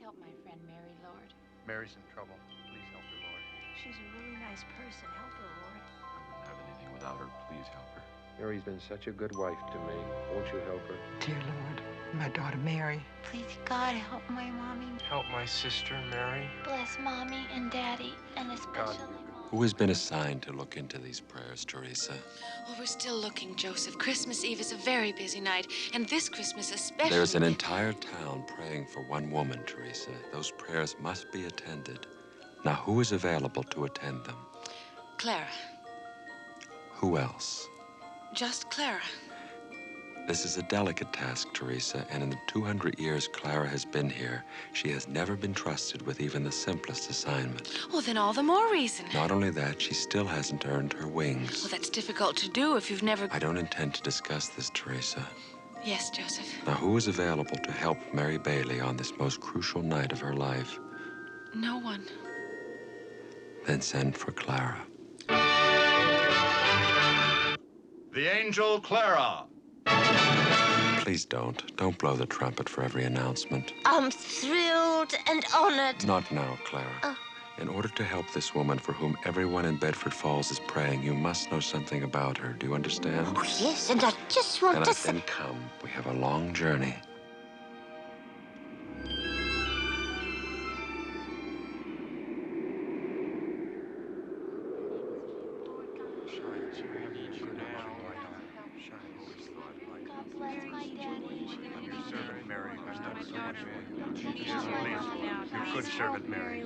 help my friend Mary, Lord. Mary's in trouble. Please help her, Lord. She's a really nice person. Help her, Lord. I wouldn't have anything without her. Please help her. Mary's been such a good wife to me. Won't you help her? Dear Lord, my daughter Mary. Please, God, help my mommy. Help my sister, Mary. Bless Mommy and Daddy, and especially Mom. Who has been assigned to look into these prayers, Teresa? Well, we're still looking, Joseph. Christmas Eve is a very busy night, and this Christmas especially. There's an entire town praying for one woman, Teresa. Those prayers must be attended. Now, who is available to attend them? Clara. Who else? Just Clara. This is a delicate task, Teresa, and in the 200 years Clara has been here, she has never been trusted with even the simplest assignment. Well, then all the more reason. Not only that, she still hasn't earned her wings. Well, that's difficult to do if you've never... I don't intend to discuss this, Teresa. Yes, Joseph. Now, who is available to help Mary Bailey on this most crucial night of her life? No one. Then send for Clara. The angel Clara. Please don't. Don't blow the trumpet for every announcement. I'm thrilled and honored. Not now, Clara. In order to help this woman for whom everyone in Bedford Falls is praying, you must know something about her. Do you understand? Oh, yes, and I just want to say... Then come. We have a long journey. Your good servant, Mary.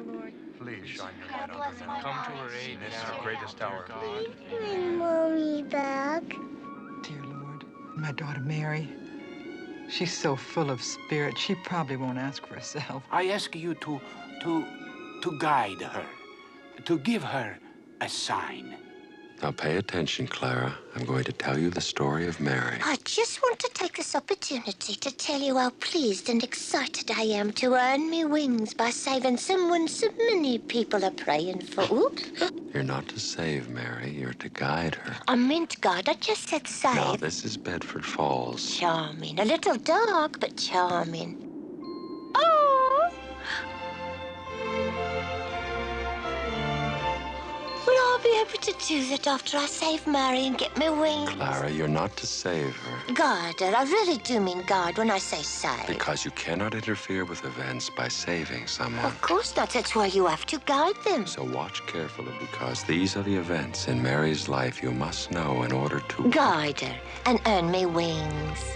Please shine your light on her now. Come to her aid This is now, her greatest hour. God. Bring Mommy back. Dear Lord, my daughter Mary. She's so full of spirit, she probably won't ask for herself. I ask you to guide her, to give her a sign. Now pay attention, Clara. I'm going to tell you the story of Mary. I just want to take this opportunity to tell you how pleased and excited I am to earn me wings by saving someone so many people are praying for. Oops. You're not to save Mary, you're to guide her. I meant God, I just said save. Now, this is Bedford Falls. Charming. A little dark, but charming. Oh! Will I be able to do that after I save Mary and get me wings? Clara, you're not to save her. Guide her. I really do mean guide when I say save. Because you cannot interfere with events by saving someone. Of course not. That's why you have to guide them. So watch carefully, because these are the events in Mary's life you must know in order to... Guide her and earn me wings.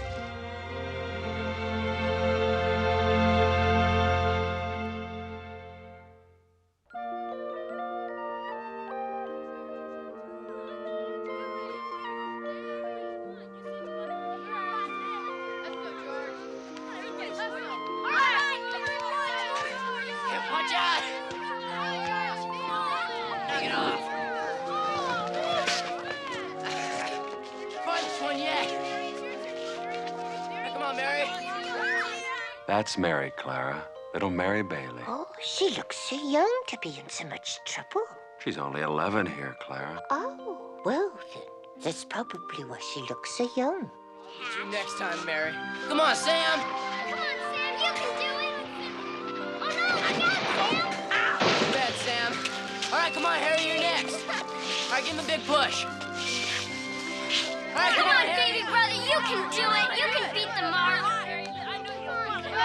That's Mary, Clara. Little Mary Bailey. Oh, she looks so young to be in so much trouble. She's only 11 here, Clara. Oh, well then. That's probably why she looks so young. See you next time, Mary. Come on, Sam! Come on, Sam, you can do it! Oh no, I got it, Sam! Ow! Too bad, Sam. All right, come on, Harry, you're next. All right, give him a big push. All right, come on, baby brother, you can do it! You can beat the Marlo! Come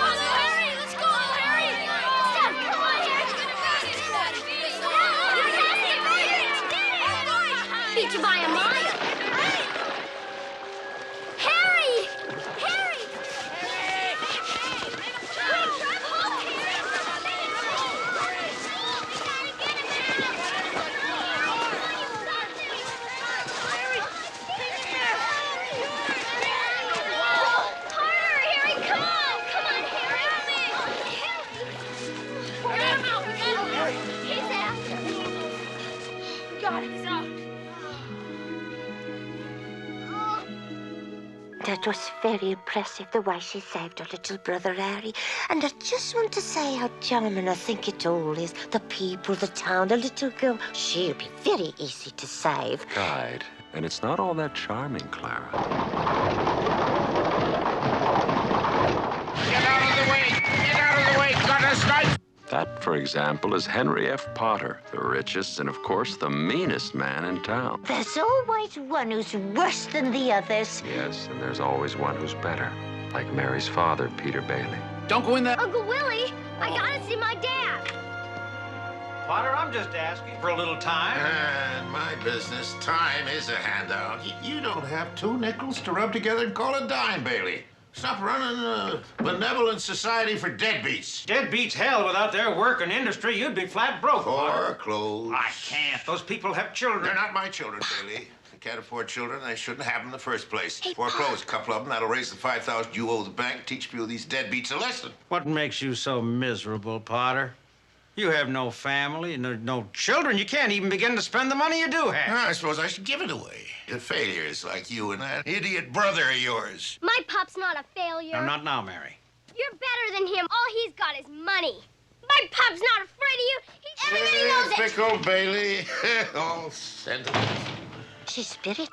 on, Harry! Let's go, Harry! Stop! Come on, Harry! Beat you by a mile! Harry! Harry! That was very impressive, the way she saved her little brother Harry. And I just want to say how charming I think it all is. The people, the town, the little girl. She'll be very easy to save. Guide. And it's not all that charming, Clara. last night. That, for example, is Henry F. Potter, the richest and, of course, the meanest man in town. There's always one who's worse than the others. Yes, and there's always one who's better, like Mary's father, Peter Bailey. Don't go in there. Uncle Willie, I gotta see my dad. Potter, I'm just asking for a little time. And my business, time is a handout. You don't have 2 nickels to rub together and call a dime, Bailey. Stop running a benevolent society for deadbeats. Deadbeats hell, without their work and industry, you'd be flat broke. Or clothes. I can't. Those people have children. They're not my children, Bailey. They can't afford children. They shouldn't have them in the first place. Foreclose a couple of them. That'll raise the $5,000 you owe the bank. Teach a few of these deadbeats a lesson. What makes you so miserable, Potter? You have no family, no children. You can't even begin to spend the money you do have. I suppose I should give it away to failures like you and that idiot brother of yours. My pup's not a failure. No, not now, Mary. You're better than him. All he's got is money. My pup's not afraid of you. Everybody knows it. Fickle Bailey. All sentiment. She's spirited,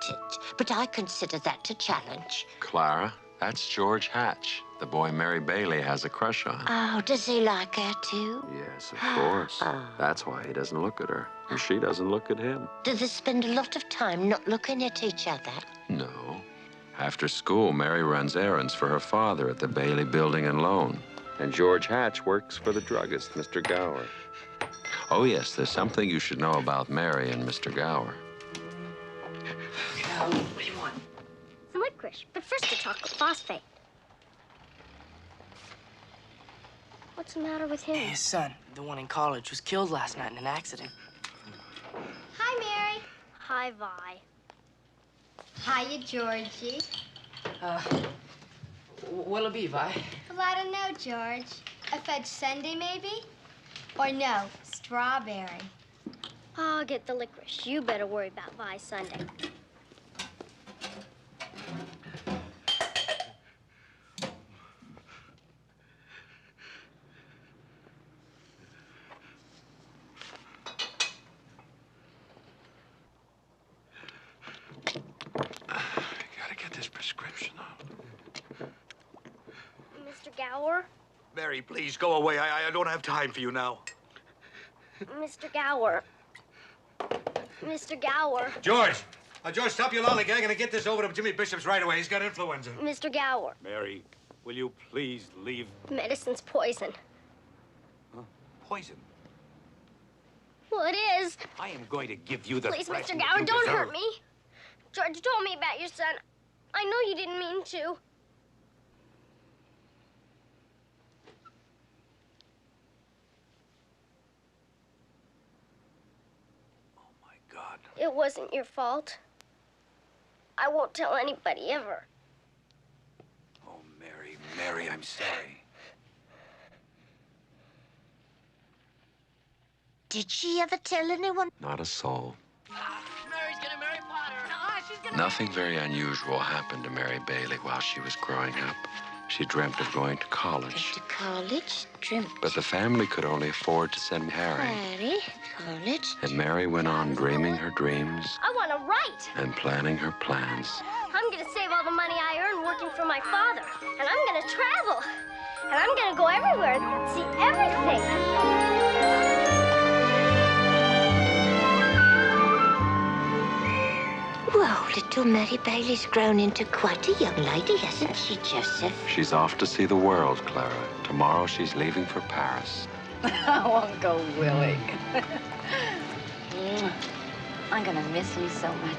but I consider that a challenge. Clara, that's George Hatch, the boy Mary Bailey has a crush on. Oh, does he like her too? Yes, of course. That's why he doesn't look at her, and she doesn't look at him. Do they spend a lot of time not looking at each other? No. After school, Mary runs errands for her father at the Bailey Building and Loan. And George Hatch works for the druggist, Mr. Gower. Oh, yes, there's something you should know about Mary and Mr. Gower. What do you want? Some licorice, but first a chocolate phosphate. What's the matter with him? His son, the one in college, was killed last night in an accident. Hi, Mary. Hi, Vi. Hiya, Georgie. What'll it be, Vi? Well, I don't know, George. A fudge sundae, maybe? Or no, strawberry. I'll get the licorice. You better worry about Vi Sunday. Mr. Gower? Mary, please, go away. I don't have time for you now. Mr. Gower. Mr. Gower. George! George, stop your lollygagging and get this over to Jimmy Bishop's right away. He's got influenza. Mr. Gower. Mary, will you please leave? Medicine's poison. Huh? Poison? Well, it is. I am going to give you the Please, Mr. thrashing Gower, you don't deserve. hurt me. George told me about your son. I know you didn't mean to. It wasn't your fault. I won't tell anybody ever. Oh, Mary, Mary, I'm sorry. Did she ever tell anyone? Not a soul. Mary's gonna marry Potter. She's gonna... Nothing very unusual happened to Mary Bailey while she was growing up. She dreamt of going to college. To college? Dreamt. But the family could only afford to send Harry. Harry? College? And Mary went on dreaming her dreams I want to write. and planning her plans. I'm going to save all the money I earn working for my father. And I'm going to travel. And I'm going to go everywhere and see everything. Well, little Mary Bailey's grown into quite a young lady, hasn't she, Joseph? She's off to see the world, Clara. Tomorrow she's leaving for Paris. Uncle Willie. I'm gonna miss you so much.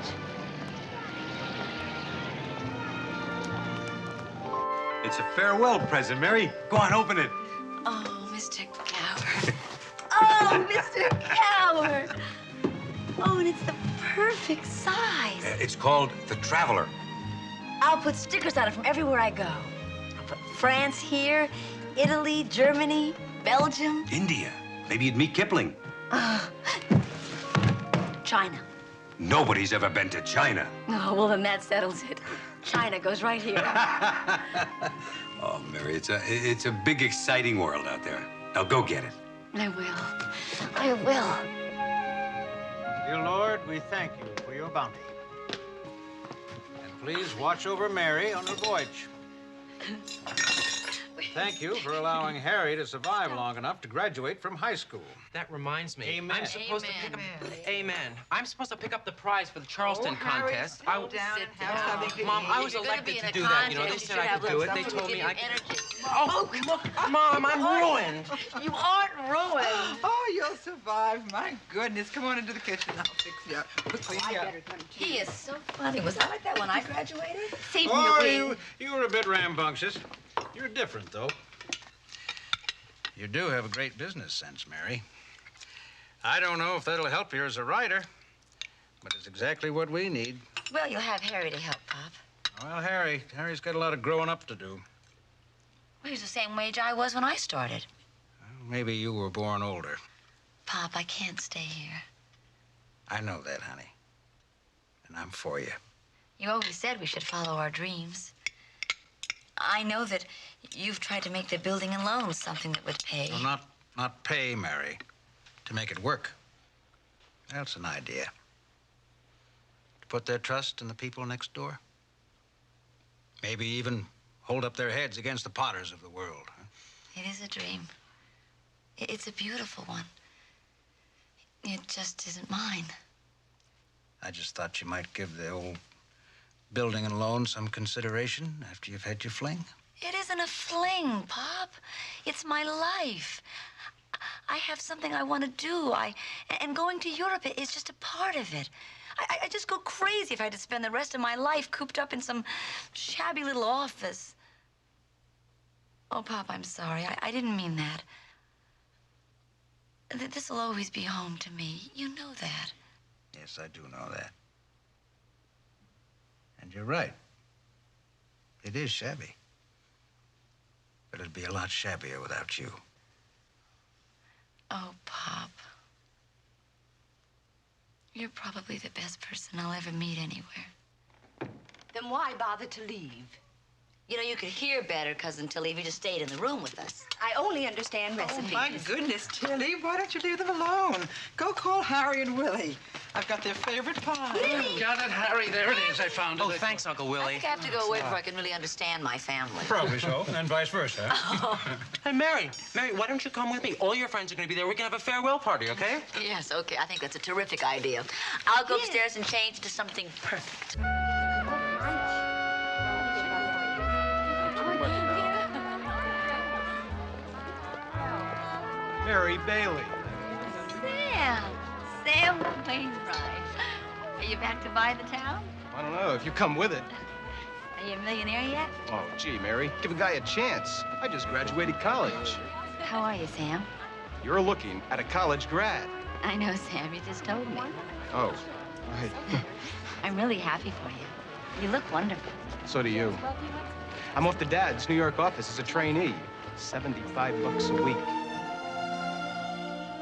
It's a farewell present, Mary. Go on, open it. Oh, Mr. Gower. Oh, Mr. Gower. Oh, and it's the perfect size. It's called The Traveler. I'll put stickers on it from everywhere I go. I'll put France here, Italy, Germany, Belgium. India. Maybe you'd meet Kipling. China. Nobody's ever been to China. Oh, well, then that settles it. China goes right here. Oh, Mary, it's a big, exciting world out there. Now go get it. I will. I will. Dear Lord, we thank you for your bounty. And please watch over Mary on her voyage. thank you for allowing Harry to survive long enough to graduate from high school. That reminds me. Amen. I'm supposed to pick up. Amen. I'm supposed to pick up the prize for the Charleston contest. Down and have something. Mom, I was elected to do that. You know, they said I could do it. They told me I could. Oh, look, Mom, I'm ruined. You aren't ruined. Oh, you'll survive. My goodness. Come on into the kitchen. I'll fix you up. Quickly. He is so funny. Was I like that when I graduated? Save Oh, me a wing. you were a bit rambunctious. You're different, though. You do have a great business sense, Mary. I don't know if that'll help you as a writer, but it's exactly what we need. Well, you'll have Harry to help, Pop. Well, Harry's got a lot of growing up to do. Well, he's the same age I was when I started. Well, maybe you were born older. Pop, I can't stay here. I know that, honey. And I'm for you. You always said we should follow our dreams. I know that you've tried to make the building and loan something that would pay. Well, not pay, Mary. To make it work. That's an idea. To put their trust in the people next door. Maybe even hold up their heads against the Potters of the world. Huh? It is a dream. It's a beautiful one. It just isn't mine. I just thought you might give the old building and loan some consideration after you've had your fling. It isn't a fling, Pop. It's my life. I have something I want to do. And going to Europe is just a part of it. I just go crazy if I had to spend the rest of my life cooped up in some shabby little office. Oh, Pop, I'm sorry. I didn't mean that. This'll always be home to me. You know that. Yes, I do know that. And you're right. It is shabby. But it'd be a lot shabbier without you. Oh, Pop. You're probably the best person I'll ever meet anywhere. Then why bother to leave? You know, you could hear better, Cousin Tilly, if you just stayed in the room with us. I only understand recipes. Oh, my goodness, Tilly. Why don't you leave them alone? Go call Harry and Willie. I've got their favorite pie. Got it, Harry. There it is. I found it. Oh, thanks, Uncle I Willie. think I have to go away before I can really understand my family. Probably so, and vice versa. Hey, Mary, why don't you come with me? All your friends are going to be there. We can have a farewell party, okay? Yes, okay. I think that's a terrific idea. I'll go upstairs and change into something perfect. Mary Bailey. Sam Wainwright. Are you back to buy the town? I don't know if you come with it. Are you a millionaire yet? Oh, gee, Mary, give a guy a chance. I just graduated college. How are you, Sam? You're looking at a college grad. I know, Sam. You just told me. Oh, right. I'm really happy for you. You look wonderful. So do you. I'm off to Dad's New York office as a trainee. $75 a week.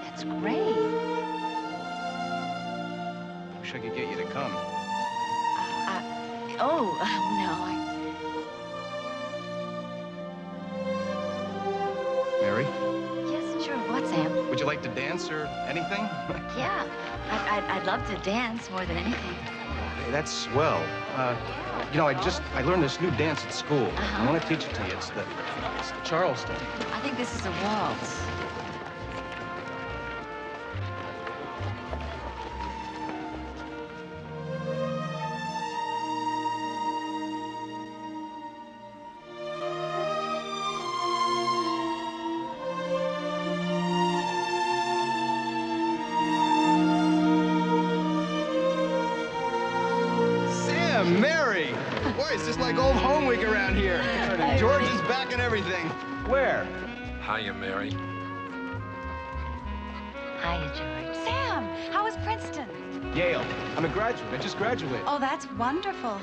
That's great. Wish I could get you to come. No, Mary, Yes, sure. What, Sam? would you like to dance or anything? Yeah, I'd love to dance more than anything. Hey, that's swell. You know, I learned this new dance at school. I want to teach it to you. It's the Charleston. I think this is a waltz. Sam, Mary! Boy, it's just like old home week around here. George is back and everything. Where? Hiya, Mary. Hiya, George. Sam, how was Princeton? Yale. I'm a graduate. I just graduated. Oh, that's wonderful.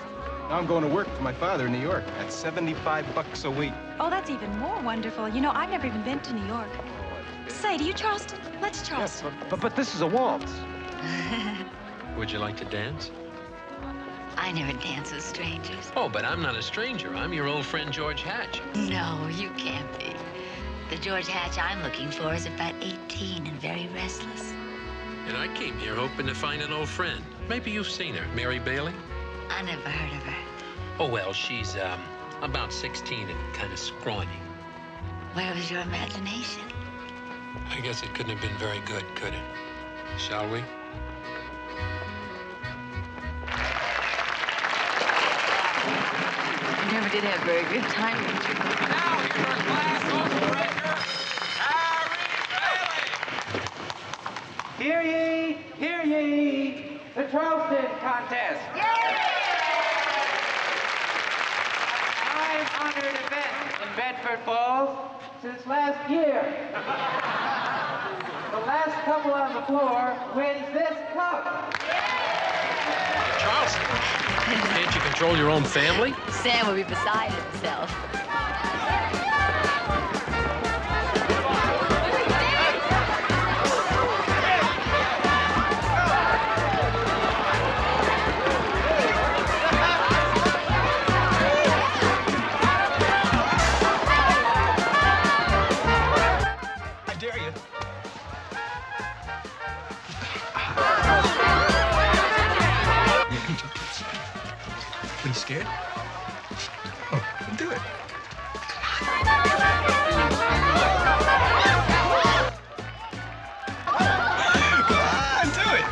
Now I'm going to work for my father in New York. That's $75 a week. Oh, that's even more wonderful. You know, I've never even been to New York. Say, do you Charleston? Let's Charleston. Yes, but this is a waltz. Would you like to dance? I never dance with strangers. Oh, but I'm not a stranger. I'm your old friend George Hatch. No, you can't be. The George Hatch I'm looking for is about 18 and very restless. And I came here hoping to find an old friend. Maybe you've seen her, Mary Bailey? I never heard of her. Oh, well, she's about 16 and kind of scrawny. Where was your imagination? I guess it couldn't have been very good, could it? Shall we? You never did have very good timing. Now, your class overbreaker, Hear ye, hear ye, the Charleston contest. An honored event in Bedford Falls since last year. The last couple on the floor wins this cup. Charleston, can't you control your own family? Sam would be beside himself. I dare you. Are you scared? Oh, do it. Come on, do it.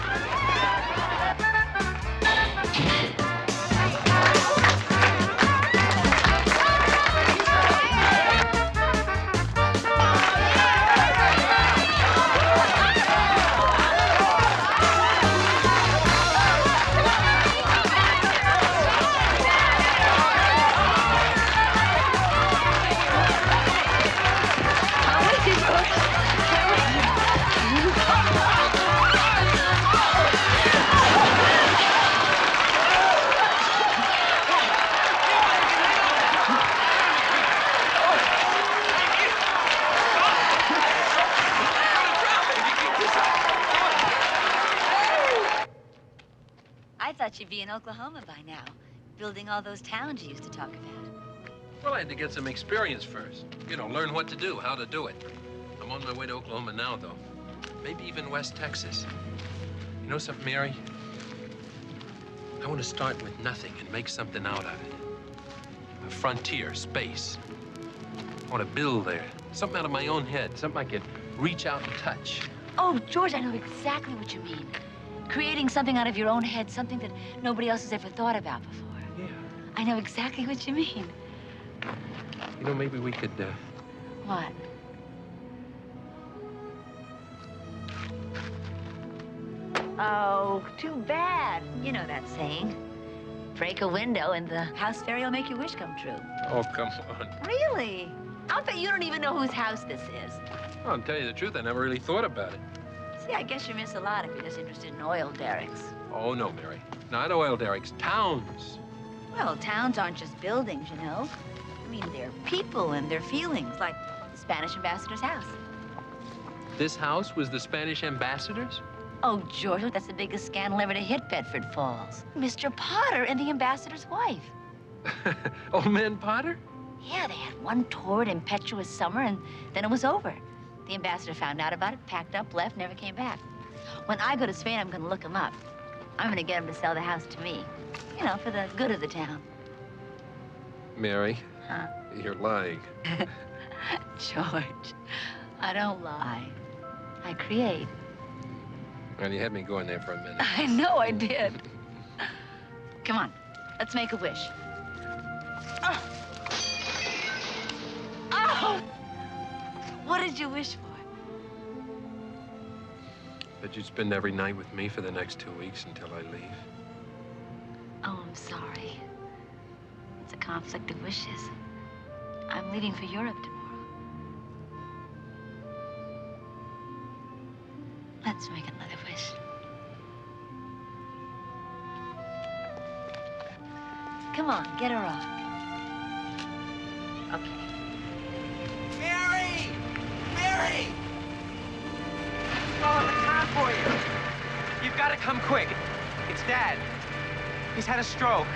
I thought you'd be in Oklahoma by now, building all those towns you used to talk about. Well, I had to get some experience first. You know, learn what to do, how to do it. I'm on my way to Oklahoma now, though. Maybe even West Texas. You know something, Mary? I want to start with nothing and make something out of it. A frontier, space. I want to build there. Something out of my own head, something I could reach out and touch. Oh, George, I know exactly what you mean. Creating something out of your own head, something that nobody else has ever thought about before. Yeah. I know exactly what you mean. You know, maybe we could, What? Oh, too bad. You know that saying. Break a window and the house fairy will make your wish come true. Oh, come on. Really? I'll bet you don't even know whose house this is. Well, to tell you the truth, I never really thought about it. See, I guess you miss a lot if you're just interested in oil derricks. Oh, no, Mary. Not oil derricks, towns. Well, towns aren't just buildings, you know. I mean, they're people and their feelings, like the Spanish ambassador's house. This house was the Spanish ambassador's? Oh, George, that's the biggest scandal ever to hit Bedford Falls. Mr. Potter and the ambassador's wife. Old man Potter? Yeah, they had one torrid, impetuous summer, and then it was over. The ambassador found out about it, packed up, left, never came back. When I go to Spain, I'm going to look him up. I'm going to get him to sell the house to me. You know, for the good of the town. Mary, Huh? you're lying. George, I don't lie. I create. Well, you had me going there for a minute. I know I did. Come on, let's make a wish. Oh! Oh! What did you wish for? That you'd spend every night with me for the next 2 weeks until I leave. Oh, I'm sorry. It's a conflict of wishes. I'm leaving for Europe tomorrow. Let's make another wish. Come on, get her on. Okay. Mary! Mary! Calling the cop for you. You've got to come quick. It's Dad. He's had a stroke.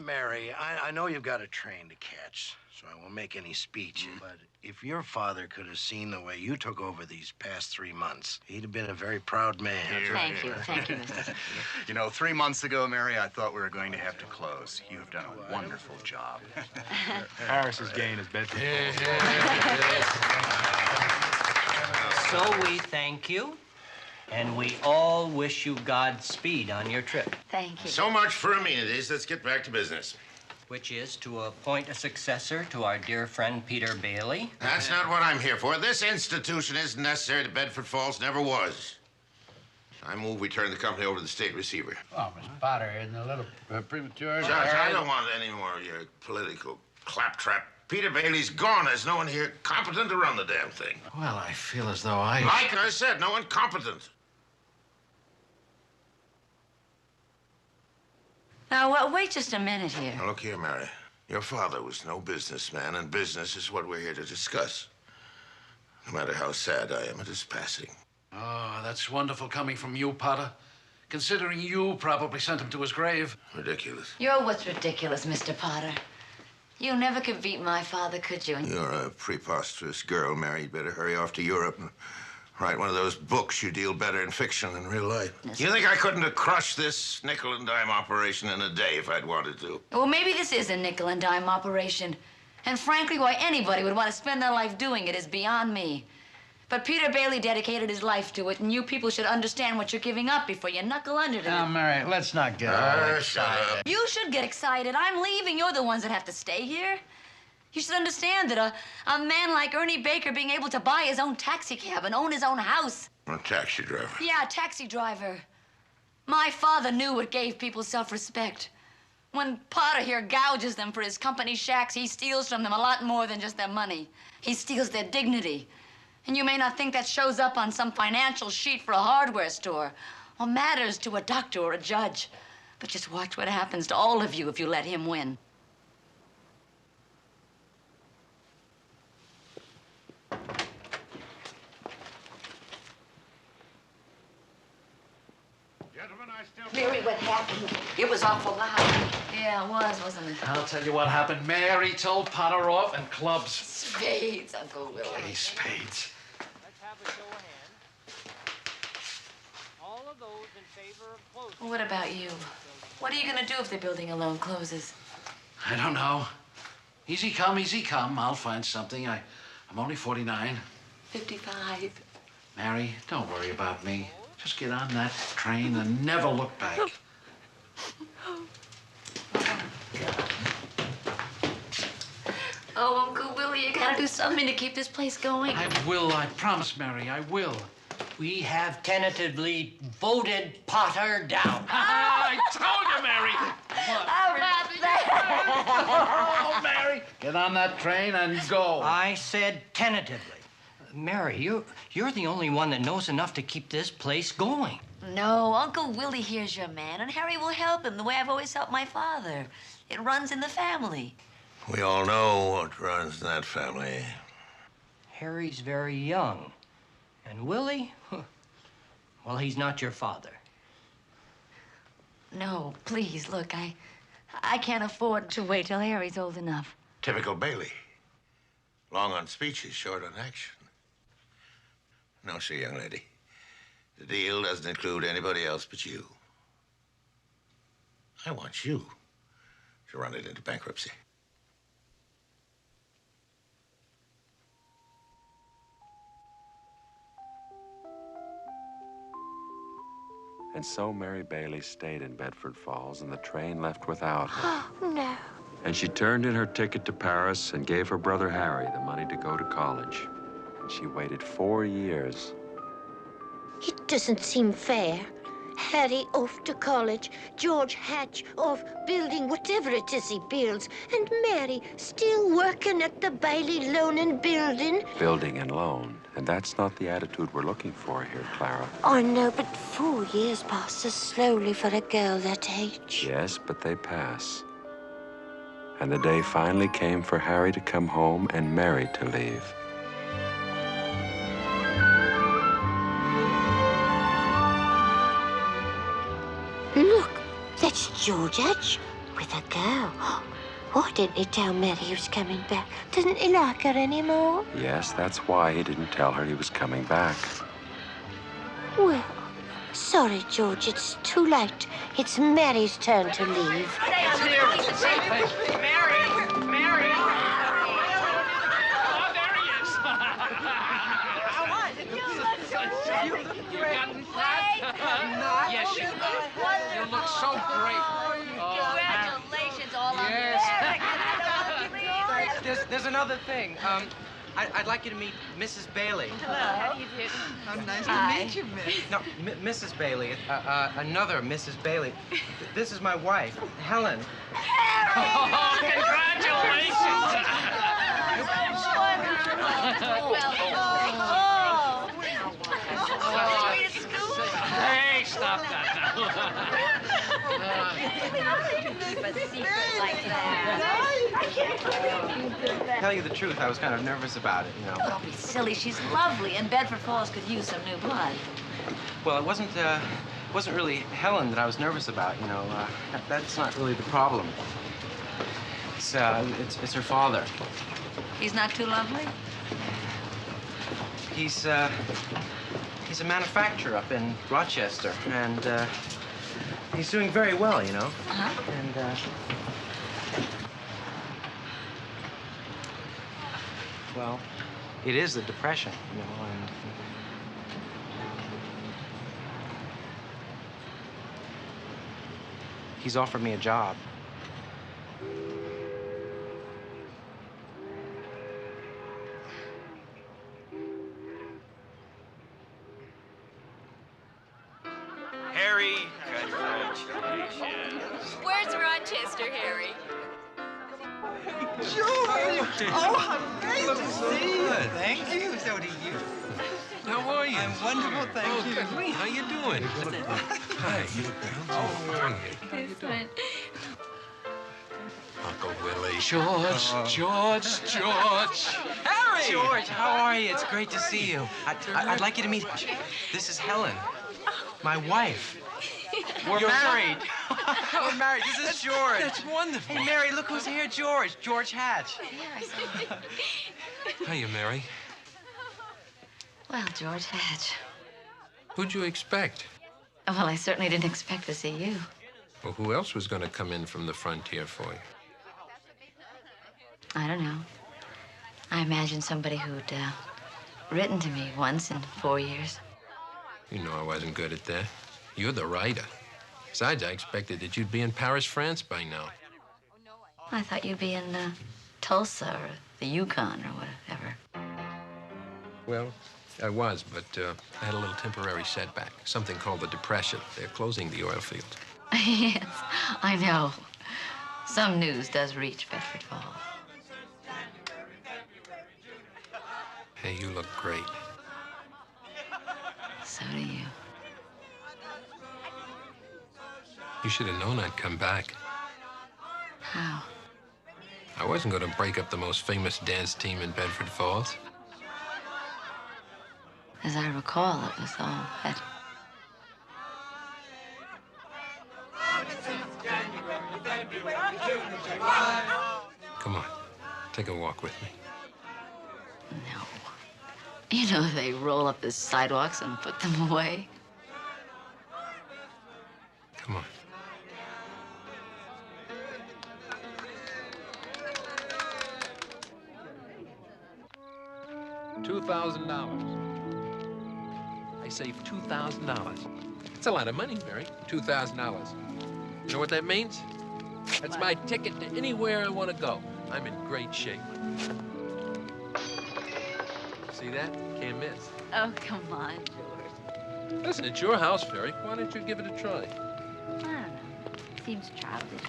Mary, I know you've got a train to catch, so I won't make any speech. But if your father could have seen the way you took over these past 3 months, he'd have been a very proud man. Thank you, Mr. You know, 3 months ago, Mary, I thought we were going to have to close. You've done a wonderful job. Harris's gain is Bedford. So we thank you, and we all wish you Godspeed on your trip. Thank you. So much for amenities. Let's get back to business. Which is to appoint a successor to our dear friend Peter Bailey. That's not what I'm here for. This institution isn't necessary to Bedford Falls, never was. I move we turn the company over to the state receiver. Oh, Mr. Potter, isn't a little premature? Judge, I don't want any more of your political claptrap. Peter Bailey's gone. There's no one here competent to run the damn thing. Well, I feel as though I... Like I said, no one competent. Now, well, wait just a minute here. Now, look here, Mary. Your father was no businessman, and business is what we're here to discuss. No matter how sad I am at his passing. Oh, that's wonderful coming from you, Potter. Considering you probably sent him to his grave. Ridiculous. You're what's ridiculous, Mr. Potter. You never could beat my father, could you? You're a preposterous girl, Mary. You'd better hurry off to Europe and write one of those books. You deal better in fiction than real life. You think I couldn't have crushed this nickel and dime operation in a day if I'd wanted to? Well, maybe this is a nickel and dime operation. And frankly, why anybody would want to spend their life doing it is beyond me. But Peter Bailey dedicated his life to it, and you people should understand what you're giving up before you knuckle under to Now, it. Mary, let's not get all excited. You should get excited. I'm leaving. You're the ones that have to stay here. You should understand that a man like Ernie Baker being able to buy his own taxi cab and own his own house. I'm a taxi driver. Yeah, taxi driver. My father knew what gave people self-respect. When Potter here gouges them for his company shacks, he steals from them a lot more than just their money. He steals their dignity. And you may not think that shows up on some financial sheet for a hardware store or matters to a doctor or a judge. But just watch what happens to all of you if you let him win. Mary, what happened? It was awful loud. Yeah, it was, wasn't it? I'll tell you what happened. Mary told Potter off and clubs. Spades, Uncle Willie. Okay, spades. Well, what about you? What are you gonna do if the building alone closes? I don't know. Easy come, easy come. I'll find something. I'm only 49. 55. Mary, don't worry about me. Just get on that train and never look back. Oh, Uncle Willie, you gotta do something to keep this place going. I will, I promise, Mary, I will. We have tentatively voted Potter down. I told you, Mary! How about that? Oh, Mary! Get on that train and go. I said tentatively. Mary, you're the only one that knows enough to keep this place going. No, Uncle Willie here's your man, and Harry will help him the way I've always helped my father. It runs in the family. We all know what runs in that family. Harry's very young. And Willie, well, he's not your father. No, please, look, I can't afford to wait till Harry's old enough. Typical Bailey. Long on speeches, short on action. No, sir, young lady. The deal doesn't include anybody else but you. I want you to run it into bankruptcy. And so Mary Bailey stayed in Bedford Falls, and the train left without her. Oh, no. And she turned in her ticket to Paris and gave her brother Harry the money to go to college. And she waited 4 years. It doesn't seem fair. Harry off to college, George Hatch off building whatever it is he builds, and Mary still working at the Bailey Loan and Building. Building and loan. And that's not the attitude we're looking for here, Clara. I know, but 4 years passes slowly for a girl that age. Yes, but they pass. And the day finally came for Harry to come home and Mary to leave. Look, that's George Hatch. With a girl? Why didn't he tell Mary he was coming back? Doesn't he like her anymore? Yes, that's why he didn't tell her he was coming back. Well, sorry, George, it's too late. It's Mary's turn to leave. Mary! Mary! Yes, you look so great. Congratulations, all on Yes. you. There's another thing. I'd like you to meet Mrs. Bailey. Hello. How do you do? How nice Hi. to meet you, Miss. No, Mrs. Bailey. Another Mrs. Bailey. This is my wife, Helen. Oh, congratulations! Hey, stop that Tell you the truth, I was kind of nervous about it, you know. Don't be silly. She's lovely, and Bedford Falls could use some new blood. Well, it wasn't really Helen that I was nervous about, you know. That's not really the problem. It's her father. He's not too lovely? He's a manufacturer up in Rochester, and he's doing very well, you know. Uh-huh. And well, it is the Depression, you know, and he's offered me a job. Harry, congratulations. Where's Rochester, Harry? George! Oh, how great to see you. Thank you. So do you. How are you? I'm wonderful, thank you. Good. How you doing? Hi. How are you? Uncle Willie. George. Harry! George, how are you? It's great to see you. I'd like you to meet. This is Helen, my wife. We're married. We're married. This is George. That's wonderful. Hey, Mary, look who's here. George Hatch. Hiya, Mary. Well, George Hatch. Who'd you expect? Well, I certainly didn't expect to see you. Well, who else was going to come in from the frontier for you? I don't know. I imagined somebody who'd written to me once in 4 years. You know I wasn't good at that. You're the writer. Besides, I expected that you'd be in Paris, France by now. I thought you'd be in Tulsa or the Yukon or whatever. Well, I was, but I had a little temporary setback. Something called the Depression. They're closing the oil field. Yes, I know. Some news does reach Bedford Falls. Hey, you look great. So do you. You should have known I'd come back. How? I wasn't going to break up the most famous dance team in Bedford Falls. As I recall, it was all that. Come on, take a walk with me. No. You know, they roll up the sidewalks and put them away. Come on. $2,000. I saved $2,000. That's a lot of money, Mary. $2,000. You know what that means? That's my ticket to anywhere I want to go. I'm in great shape. See that? Can't miss. Oh, come on, George. Listen, it's your house, Mary. Why don't you give it a try? I don't know. Seems childish.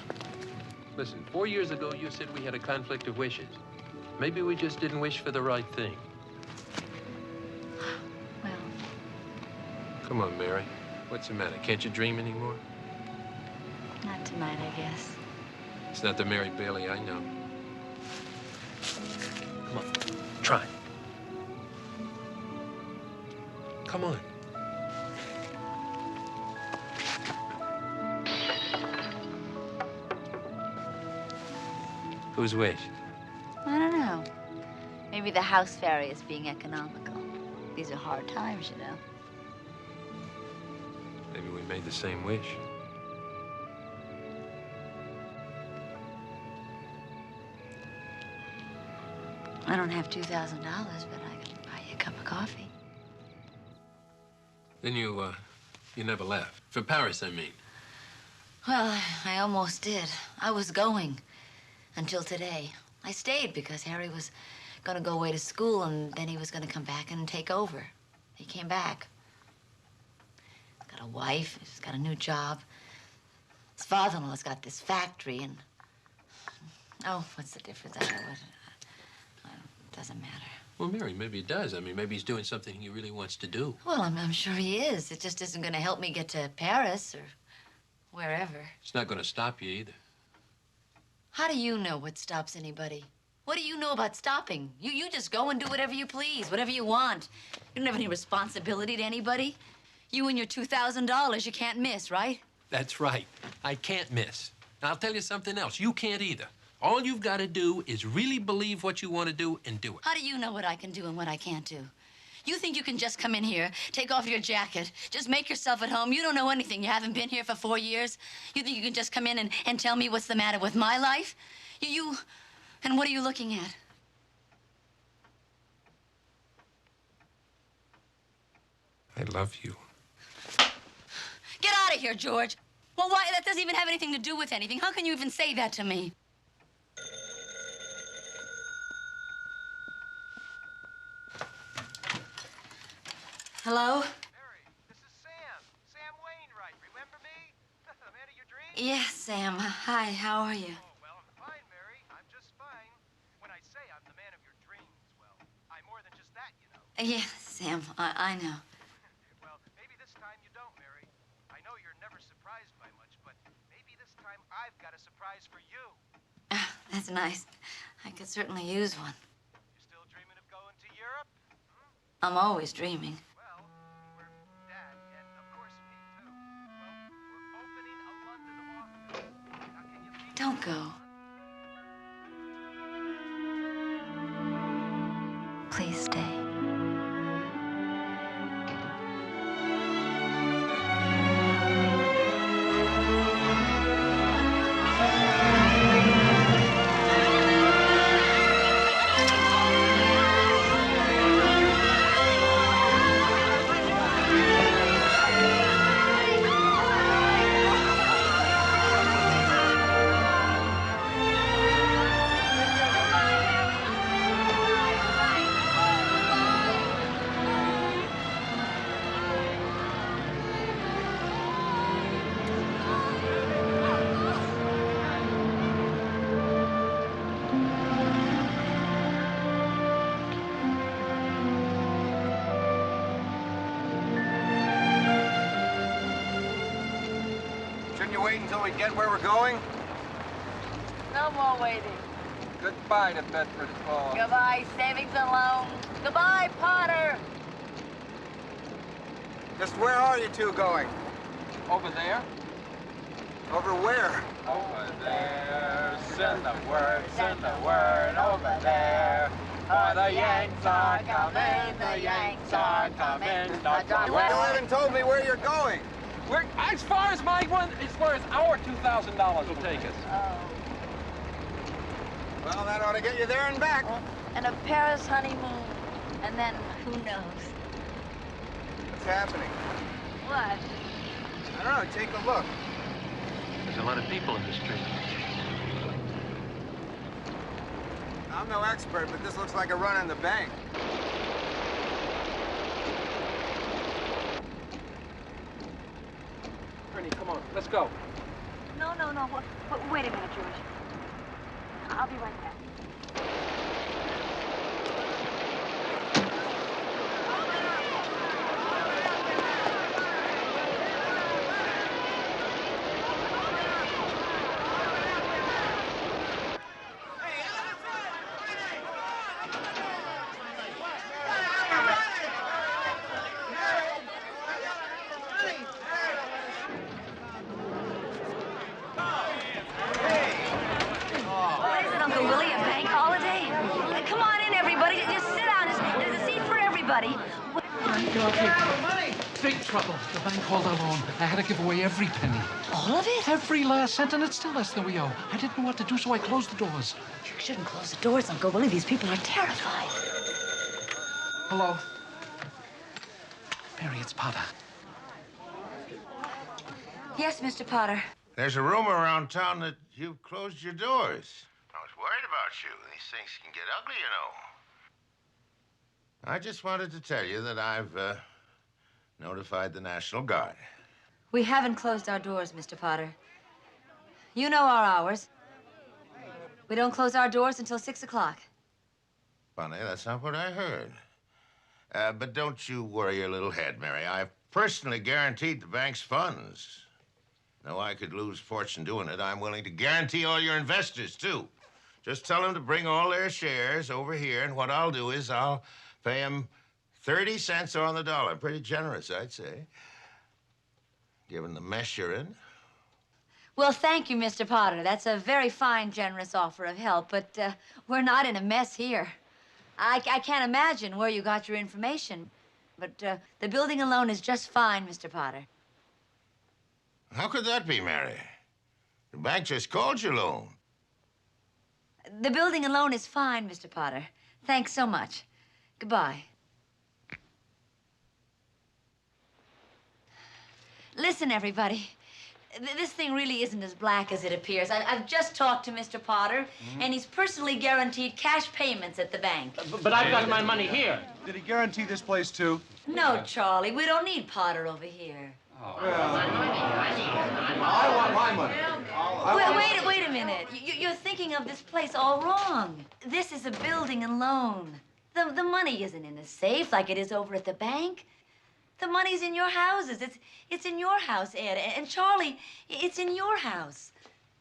Listen, 4 years ago, you said we had a conflict of wishes. Maybe we just didn't wish for the right thing. Well. Come on, Mary. What's the matter? Can't you dream anymore? Not tonight, I guess. It's not the Mary Bailey I know. Come on, try. Come on. Whose wish? I don't know. Maybe the house fairy is being economical. These are hard times, you know. Maybe we made the same wish. I don't have $2,000, but I can buy you a cup of coffee. Then you never left. For Paris, I mean. Well, I almost did. I was going until today. I stayed because Harry was gonna go away to school and then he was gonna come back and take over. He came back. He's got a wife, he's got a new job. His father-in-law's got this factory and... Oh, what's the difference? It doesn't matter. Well, Mary, maybe it does. I mean, maybe he's doing something he really wants to do. Well, I'm sure he is. It just isn't gonna help me get to Paris or wherever. It's not going to stop you either. How do you know what stops anybody? What do you know about stopping? You just go and do whatever you please, whatever you want. You don't have any responsibility to anybody. You and your $2,000 you can't miss, right? That's right. I can't miss. And I'll tell you something else. You can't either. All you've got to do is really believe what you want to do and do it. How do you know what I can do and what I can't do? You think you can just come in here, take off your jacket, just make yourself at home? You don't know anything. You haven't been here for 4 years. You think you can just come in and tell me what's the matter with my life? And what are you looking at? I love you. Get out of here, George. Well, why? That doesn't even have anything to do with anything. How can you even say that to me? Hello? Mary, this is Sam. Sam Wainwright. Remember me? The man of your dreams? Yes, Sam. Hi, how are you? Oh, well, I'm fine, Mary. I'm just fine. When I say I'm the man of your dreams, well, I'm more than just that, you know. Yes, Sam. I know. Well, maybe this time you don't, Mary. I know you're never surprised by much, but maybe this time I've got a surprise for you. That's nice. I could certainly use one. You still dreaming of going to Europe? I'm always dreaming. Don't go. Please stay. Wait until we get where we're going? No more waiting. Goodbye to Bedford Falls. Goodbye, savings and loans. Goodbye, Potter. Just where are you two going? Over there. Over where? Over there. Send the word over there. For the Yanks are coming, the Yanks are coming. You haven't told me where you're going. We're, as far as our $2,000 will take us. Oh. Well, that ought to get you there and back. And a Paris honeymoon. And then who knows? What's happening? What? I don't know. Take a look. There's a lot of people in the street. I'm no expert, but this looks like a run on the bank. Come on, let's go. No. Wait a minute, George. I'll be right back. everybody. You're okay. Big trouble. The bank called our loan. I had to give away every penny. All of it? Every last cent, and it's still less than we owe. I didn't know what to do, so I closed the doors. You shouldn't close the doors, Uncle Willie. These people are terrified. Hello? Mary, it's Potter. Yes, Mr. Potter. There's a rumor around town that you've closed your doors. I was worried about you. These things can get ugly, you know. I just wanted to tell you that I've notified the National Guard. We haven't closed our doors, Mr. Potter. You know our hours. We don't close our doors until 6 o'clock. Funny, that's not what I heard. But don't you worry your little head, Mary. I've personally guaranteed the bank's funds. Though I could lose fortune doing it, I'm willing to guarantee all your investors, too. Just tell them to bring all their shares over here, and what I'll do is I'll pay them 30 cents on the dollar. Pretty generous, I'd say, given the mess you're in. Well, thank you, Mr. Potter. That's a very fine, generous offer of help, but we're not in a mess here. I can't imagine where you got your information, but the building alone is just fine, Mr. Potter. How could that be, Mary? The bank just called your loan. The building alone is fine, Mr. Potter. Thanks so much. Goodbye. Listen, everybody. This thing really isn't as black as it appears. I've just talked to Mr. Potter, and he's personally guaranteed cash payments at the bank. But I've got my money here. Did he guarantee this place, too? No, Charlie, we don't need Potter over here. I want my money. Wait a minute. You're thinking of this place all wrong. This is a building and loan. The money isn't in a safe like it is over at the bank. The money's in your houses. It's in your house, Ed. And Charlie, it's in your house.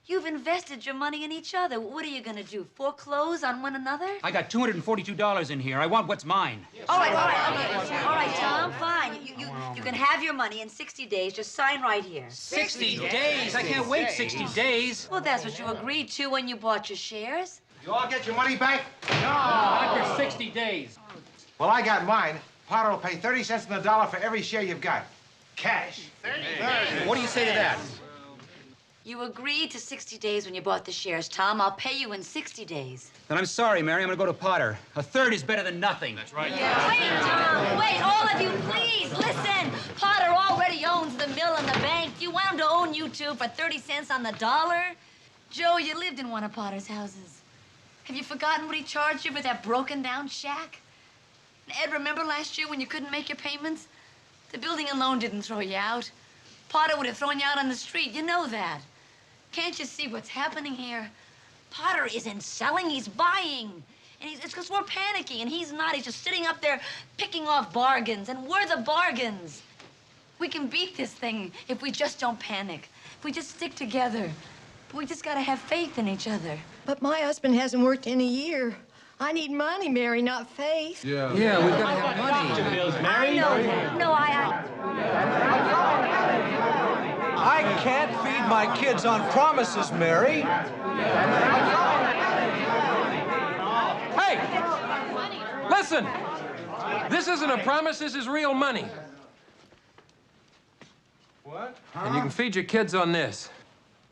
You've invested your money in each other. What are you going to do, foreclose on one another? I got $242 in here. I want what's mine. All right, Tom, fine. You can have your money in 60 days. Just sign right here. 60 days? I can't wait 60 days. Well, that's what you agreed to when you bought your shares. You all get your money back? No, after 60 days. Well, I got mine. Potter will pay 30 cents on the dollar for every share you've got. Cash. 30. What do you say to that? You agreed to 60 days when you bought the shares, Tom. I'll pay you in 60 days. Then I'm sorry, Mary. I'm going to go to Potter. A third is better than nothing. That's right. Yeah. Wait, Tom. Wait, all of you, please, listen. Potter already owns the mill and the bank. Do you want him to own you two for 30 cents on the dollar? Joe, you lived in one of Potter's houses. Have you forgotten what he charged you for that broken-down shack? Ed, remember last year when you couldn't make your payments? The building alone didn't throw you out. Potter would have thrown you out on the street. You know that. Can't you see what's happening here? Potter isn't selling, he's buying. And it's because we're panicking, and he's not. He's just sitting up there picking off bargains, and we're the bargains. We can beat this thing if we just don't panic, if we just stick together. But we just gotta have faith in each other. But my husband hasn't worked in a year. I need money, Mary, not faith. Yeah, we've got to have money. I know that. No, I can't feed my kids on promises, Mary. Hey! Listen! This isn't a promise, this is real money. What? And you can feed your kids on this.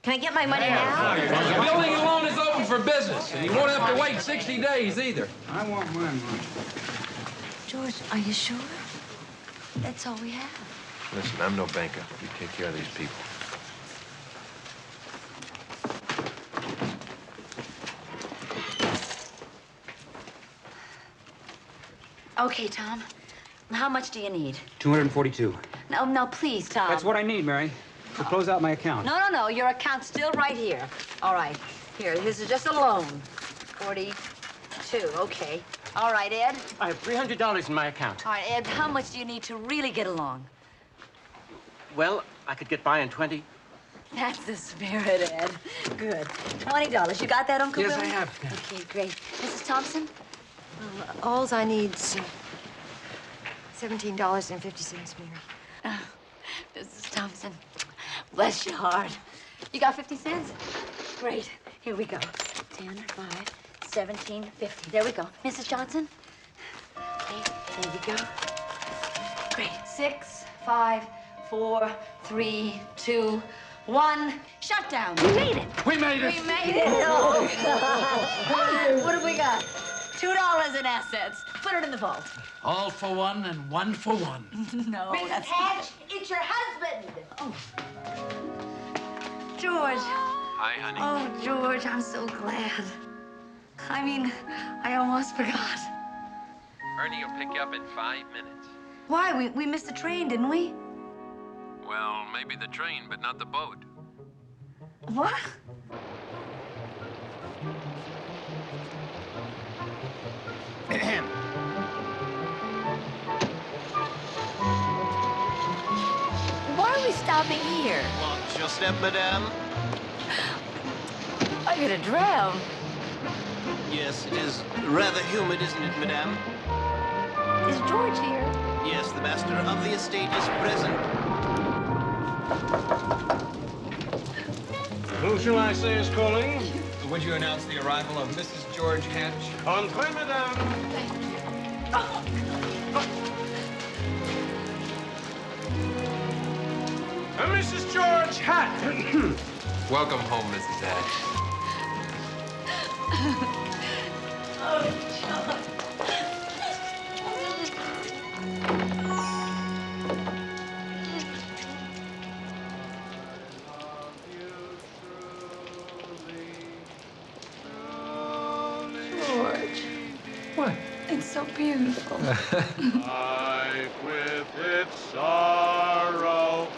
Can I get my money now? The building alone is open for business, and you won't have to wait 60 days either. I want my money. George, are you sure? That's all we have. Listen, I'm no banker. You take care of these people. Okay, Tom. How much do you need? 242. No, please, Tom. That's what I need, Mary, to close out my account. No. Your account's still right here. All right. Here, this is just a loan. 42. Okay. All right, Ed. I have $300 in my account. All right, Ed, how much do you need to really get along? Well, I could get by in 20. That's the spirit, Ed. Good. $20. You got that, Uncle Yes, Billy? I have. Okay, great. Mrs. Thompson? Alls I need's $17.50, Mary. Mrs. Thompson, bless your heart. You got 50 cents? Great. Here we go. 10, 5, 17, 50. There we go. Mrs. Johnson? Okay. There we go. Great. 6, 5, 4, 3, 2, 1. Shutdown. We made it. We made it. We made it. Oh, God. What have we got? $2 in assets. Put it in the vault. All for one and one for one. No, Mrs. that's Hatch, it's your husband. Oh. George. Hi, honey. Oh, George, I'm so glad. I mean, I almost forgot. Ernie will pick you up in 5 minutes. Why? We missed the train, didn't we? Well, maybe the train, but not the boat. What? Why are we stopping here? Watch your step, madame. I'm gonna drown. Yes, it is rather humid, isn't it, madame? Is George here? Yes, the master of the estate is present. Who shall I say is calling? Would you announce the arrival of Mrs. George Hatch? Entrez, madame. Mrs. George Hatch. Welcome home, Mrs. Hatch. Oh, George. What? It's so beautiful. Life with its sorrow,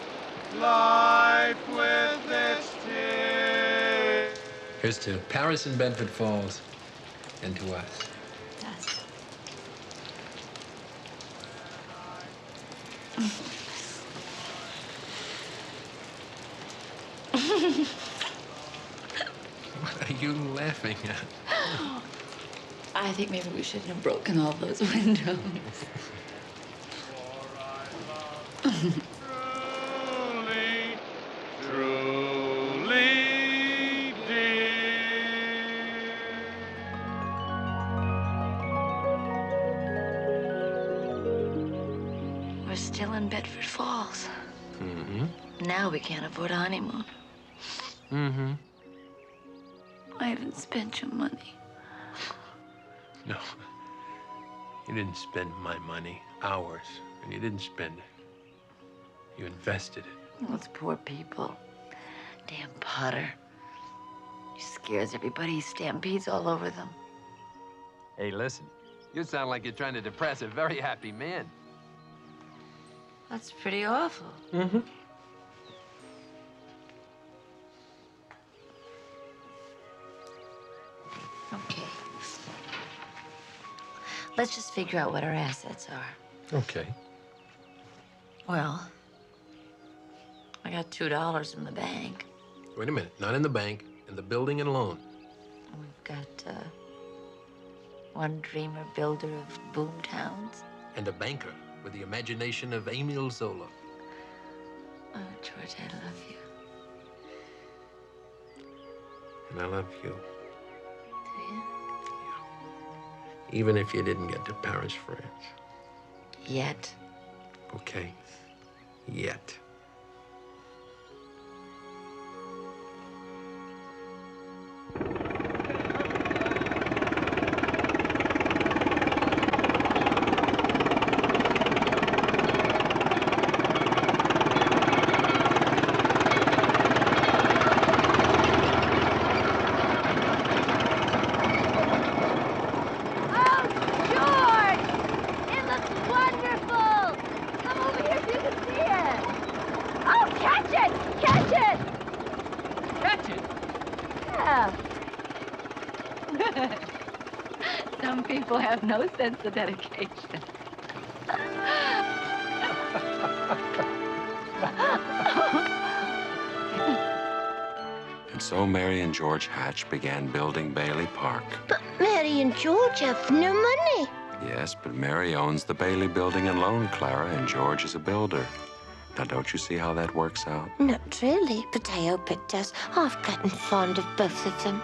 life with its tears. Here's to Paris and Bedford Falls, and to us. Yes. What are you laughing at? I think maybe we shouldn't have broken all those windows. Truly, truly dear. We're still in Bedford Falls. Mm-hmm. Now we can't afford a honeymoon. Mm-hmm. I haven't spent your money. No. You didn't spend my money, ours, and you didn't spend it. You invested it. Those poor people. Damn Potter. He scares everybody. He stampedes all over them. Hey, listen. You sound like you're trying to depress a very happy man. That's pretty awful. Mm-hmm. Okay. Let's just figure out what our assets are. Okay. Well, I got $2 in the bank. Wait a minute. Not in the bank. In the building and loan. We've got one dreamer builder of boom towns. And a banker with the imagination of Emile Zola. Oh, George, I love you. And I love you. Do you? Even if you didn't get to Paris, France. Yet. Okay. Yet. Some people have no sense of dedication. And so Mary and George Hatch began building Bailey Park. But Mary and George have no money. Yes, but Mary owns the Bailey Building and Loan, Clara, and George is a builder. Now, don't you see how that works out? Not really, but I hope it does. I've gotten fond of both of them.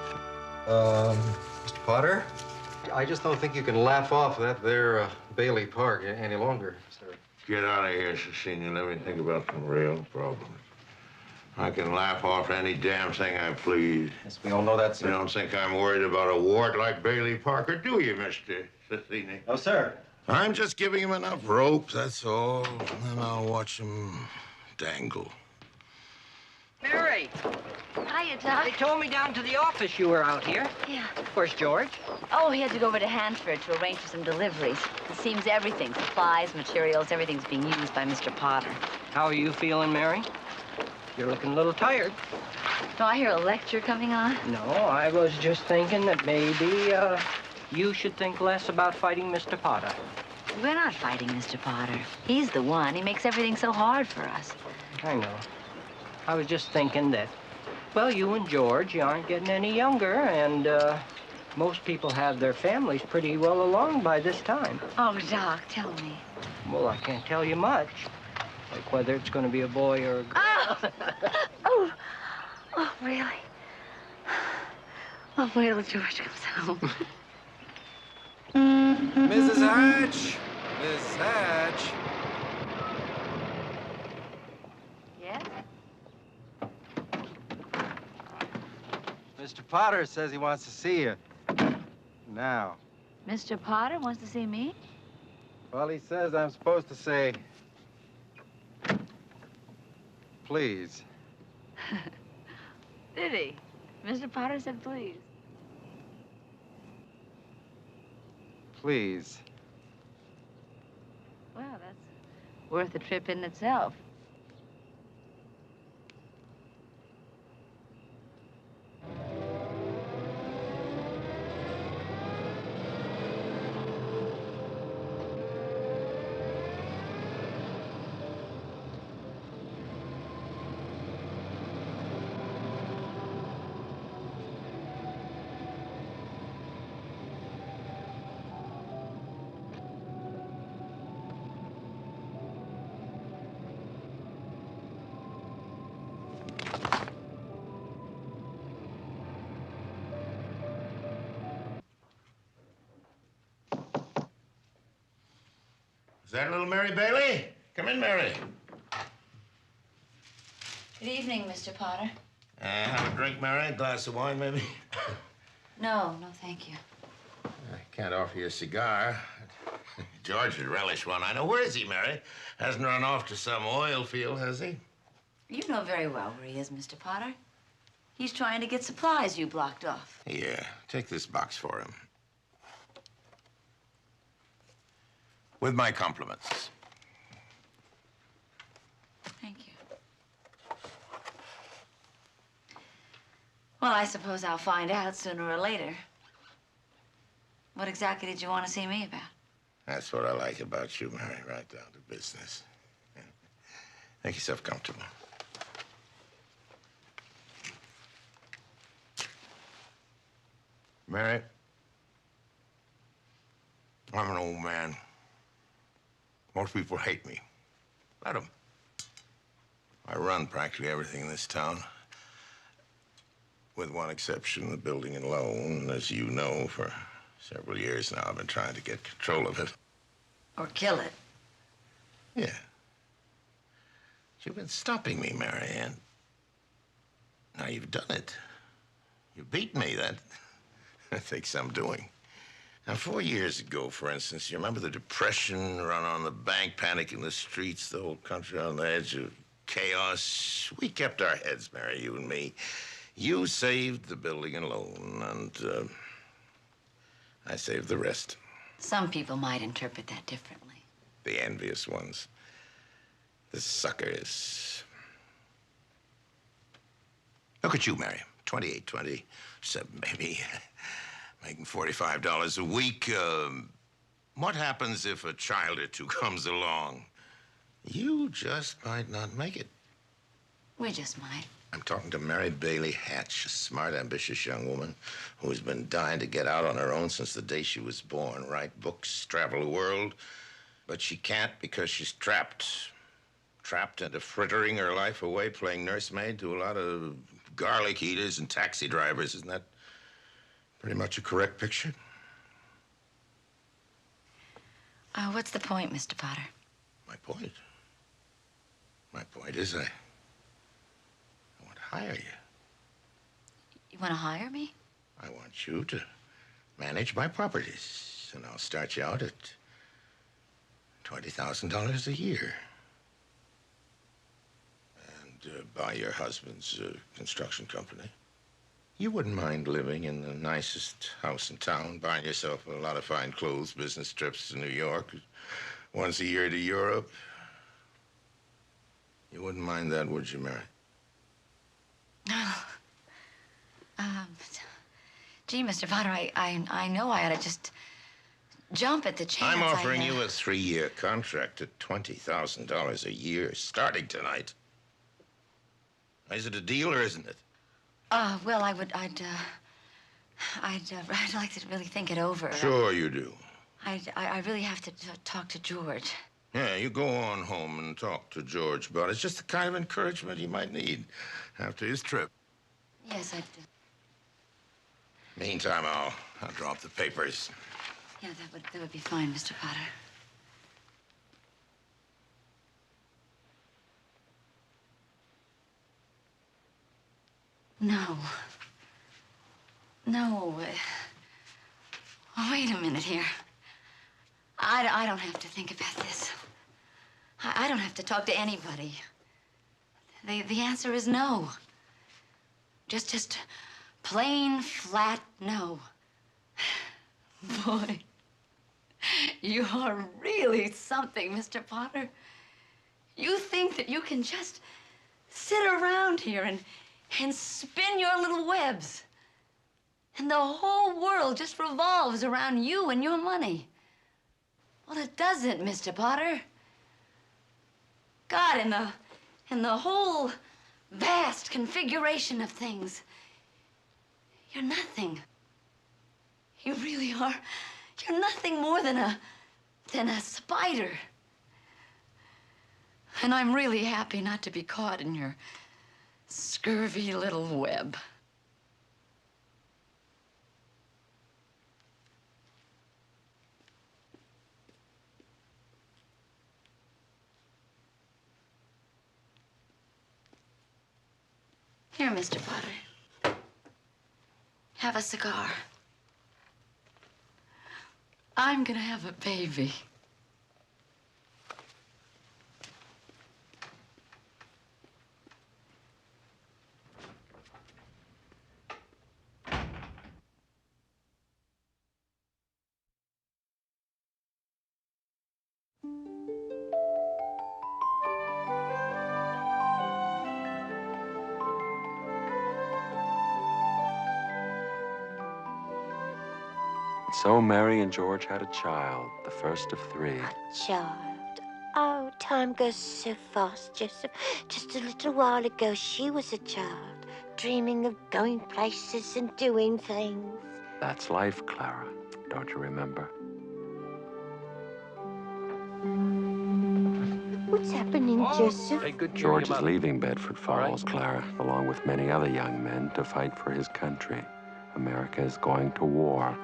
Mr. Potter, I just don't think you can laugh off that there Bailey Park any longer, sir. Get out of here, Cecilia. Let me think about some real problems. I can laugh off any damn thing I please. Yes, we all know that, sir. You don't think I'm worried about a wart like Bailey Parker, do you, Mr. Cecilia? No, sir. I'm just giving him enough rope, that's all. And then I'll watch him dangle. Mary! Hiya, Doc. They told me down to the office you were out here. Yeah. Where's George? Oh, he had to go over to Hanford to arrange for some deliveries. It seems everything, supplies, materials, everything's being used by Mr. Potter. How are you feeling, Mary? You're looking a little tired. Do I hear a lecture coming on? No, I was just thinking that maybe, you should think less about fighting Mr. Potter. We're not fighting Mr. Potter. He's the one. He makes everything so hard for us. I know. I was just thinking that, well, you and George, you aren't getting any younger, and, most people have their families pretty well along by this time. Oh, Doc, tell me. Well, I can't tell you much. Like whether it's going to be a boy or a girl. Oh! Oh, really? Oh, wait till George comes home. Mrs. Hatch! Miss Hatch! Yes? Mr. Potter says he wants to see you. Now. Mr. Potter wants to see me? Well, he says I'm supposed to say, please. Did he? Mr. Potter said please. Please. Well, that's worth a trip in itself. Is that little Mary Bailey? Come in, Mary. Good evening, Mr. Potter. Have a drink, Mary? A glass of wine, maybe? No, thank you. I can't offer you a cigar. George would relish one. I know. Where is he, Mary? Hasn't run off to some oil field, has he? You know very well where he is, Mr. Potter. He's trying to get supplies you blocked off. Here, take this box for him. With my compliments. Thank you. Well, I suppose I'll find out sooner or later. What exactly did you want to see me about? That's what I like about you, Mary, right down to business. Yeah. Make yourself comfortable. Mary, I'm an old man. Most people hate me. Let them. I run practically everything in this town. With one exception, the building and loan. As you know, for several years now, I've been trying to get control of it. Or kill it. Yeah. You've been stopping me, Mary Ann. Now you've done it. You've beaten me. That takes some doing. Now, 4 years ago, for instance, you remember the Depression, run on the bank, panic in the streets, the whole country on the edge of chaos? We kept our heads, Mary, you and me. You saved the building and loan, and I saved the rest. Some people might interpret that differently. The envious ones. The suckers. Look at you, Mary. 28, 27, maybe. Making $45 a week. What happens if a child or two comes along? You just might not make it. We just might. I'm talking to Mary Bailey Hatch, a smart, ambitious young woman who's been dying to get out on her own since the day she was born. Write books, travel the world. But she can't because she's trapped. Trapped into frittering her life away, playing nursemaid to a lot of garlic eaters and taxi drivers. Isn't that pretty much a correct picture? What's the point, Mr. Potter? My point? My point is I want to hire you. You want to hire me? I want you to manage my properties, and I'll start you out at $20,000 a year. And buy your husband's construction company. You wouldn't mind living in the nicest house in town, buying yourself a lot of fine clothes, business trips to New York, once a year to Europe. You wouldn't mind that, would you, Mary? Gee, Mr. Potter, I know I ought to just jump at the chance. I'm offering you a 3-year contract at $20,000 a year, starting tonight. Is it a deal or isn't it? Well, I'd like to really think it over. Sure you do. I really have to talk to George. Yeah, you go on home and talk to George about it. It's just the kind of encouragement he might need after his trip. Yes, I do. Meantime, I'll drop the papers. Yeah, that would be fine, Mr. Potter. No. No. Wait a minute here. I don't have to think about this. I don't have to talk to anybody. The answer is no. Just plain, flat no. Boy, you are really something, Mr. Potter. You think that you can just sit around here and spin your little webs. And the whole world just revolves around you and your money. Well, it doesn't, Mr. Potter. God, in the whole vast configuration of things, you're nothing. You really are. You're nothing more than a spider. And I'm really happy not to be caught in your scurvy little web. Here, Mr. Potter. Have a cigar. I'm gonna have a baby. So Mary and George had a child, the first of 3. Child. Oh, time goes so fast, Joseph. Just a little while ago, she was a child, dreaming of going places and doing things. That's life, Clara. Don't you remember? What's happening, Joseph? George is leaving Bedford Falls, Clara, along with many other young men, to fight for his country. America is going to war.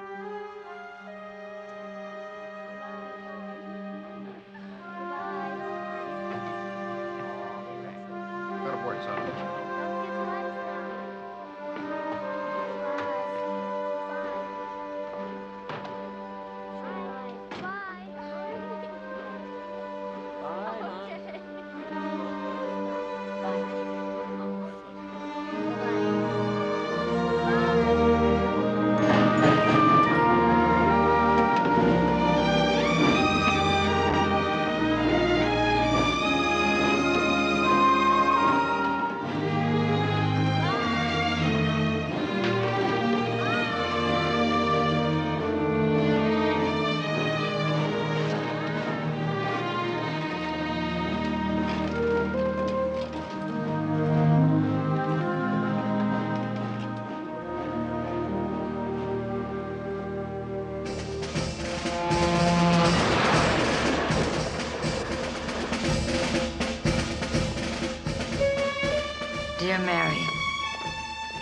Dear Mary,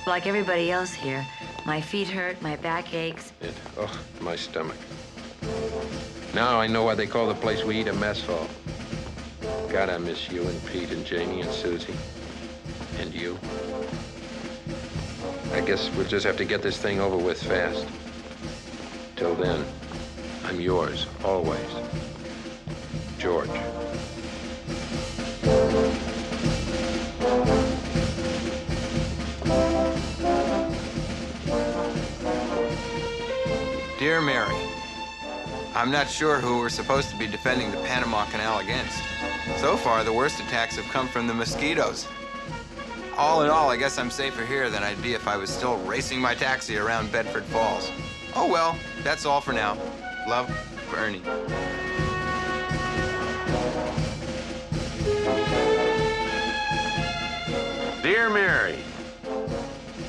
like everybody else here, my feet hurt, my back aches. Oh, my stomach. Now I know why they call the place we eat a mess hall. God, I miss you and Pete and Janie and Susie. And you. I guess we'll just have to get this thing over with fast. Till then, I'm yours, always. George. Dear Mary, I'm not sure who we're supposed to be defending the Panama Canal against. So far, the worst attacks have come from the mosquitoes. All in all, I guess I'm safer here than I'd be if I was still racing my taxi around Bedford Falls. Oh well, that's all for now. Love, Ernie. Dear Mary,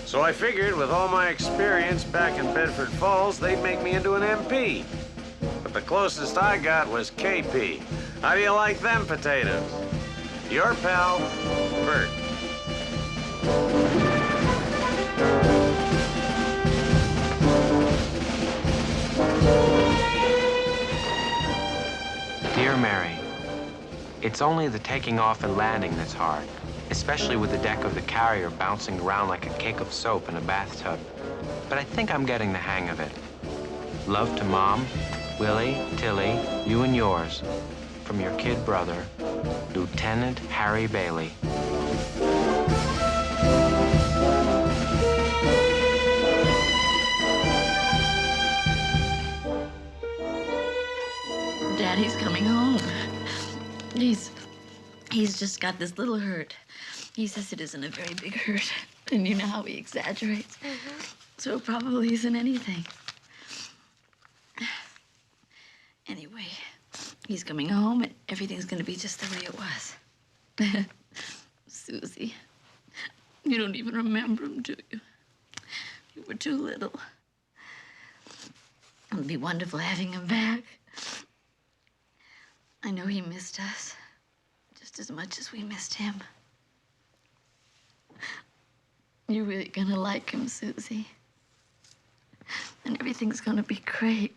so I figured with all my experience back in Bedford Falls, they'd make me into an MP. But the closest I got was KP. How do you like them potatoes? Your pal, Bert. Dear Mary, it's only the taking off and landing that's hard, especially with the deck of the carrier bouncing around like a cake of soap in a bathtub. But I think I'm getting the hang of it. Love to Mom, Willie, Tilly, you and yours. From your kid brother, Lieutenant Harry Bailey. Daddy's coming home. He's just got this little hurt. He says it isn't a very big hurt. And you know how he exaggerates. So it probably isn't anything. Anyway, he's coming home and everything's gonna be just the way it was. Susie, you don't even remember him, do you? You were too little. It'll be wonderful having him back. I know he missed us just as much as we missed him. You're really gonna like him, Susie. And everything's gonna be great.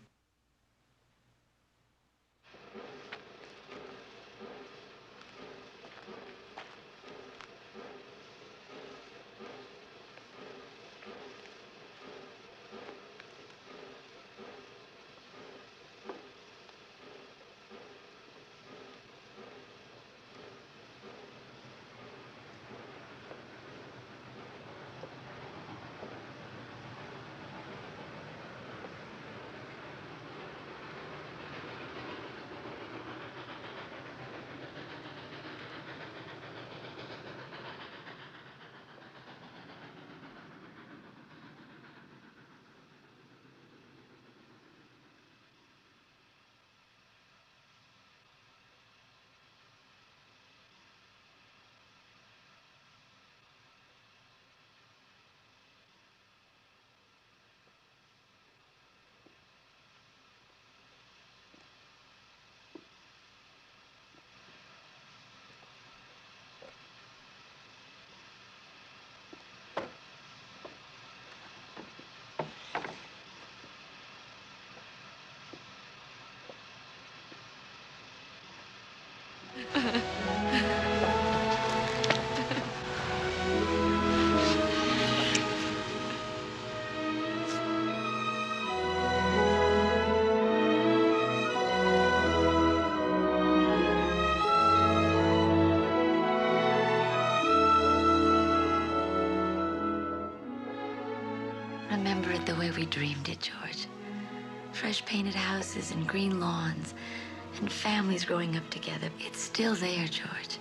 Remember it the way we dreamed it, George. Fresh painted houses and green lawns and families growing up together. It's still there, George.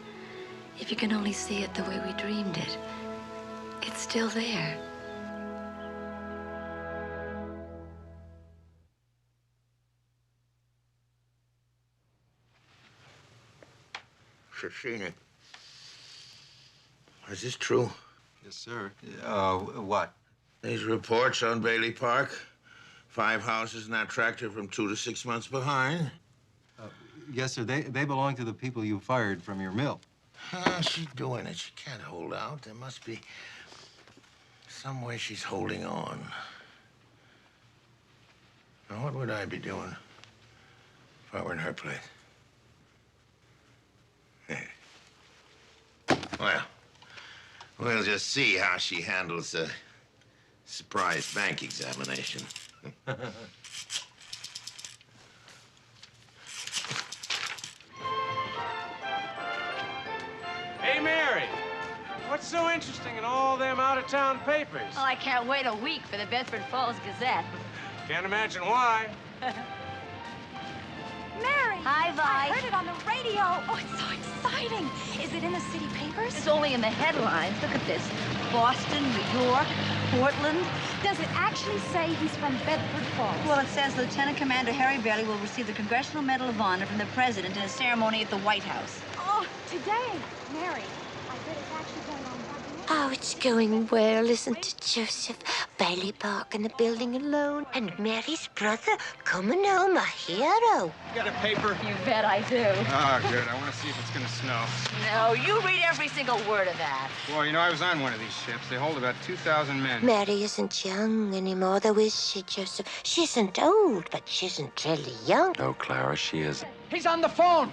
If you can only see it the way we dreamed it, it's still there. Shashini, is this true? Yes, sir. What? These reports on Bailey Park. 5 houses in that tractor from 2 to 6 months behind. Yes, sir. They belong to the people you fired from your mill. She's doing it. She can't hold out. There must be some way she's holding on. Now, what would I be doing If I were in her place. Yeah. Well, we'll just see how she handles the surprise bank examination. Hey, Mary. What's so interesting in all them out-of-town papers? Oh, I can't wait a week for the Bedford Falls Gazette. Can't imagine why. Mary! Hi, Vi. I heard it on the radio. Oh, it's so exciting. Is it in the city papers? It's only in the headlines. Look at this. Boston, New York, Portland. Does it actually say he's from Bedford Falls? Well, it says Lieutenant Commander Harry Bailey will receive the Congressional Medal of Honor from the President in a ceremony at the White House. Oh, today, Mary. I bet it's actually going on right now. Oh, it's going well, isn't it, Joseph? Bailey Park in the building alone, and Mary's brother coming home a hero. You got a paper? You bet I do. Oh, good. I want to see if it's going to snow. No, you read every single word of that. Well, you know, I was on one of these ships. They hold about 2,000 men. Mary isn't young anymore, though, is she, Joseph? She isn't old, but she isn't really young. No, Clara, she isn't. He's on the phone.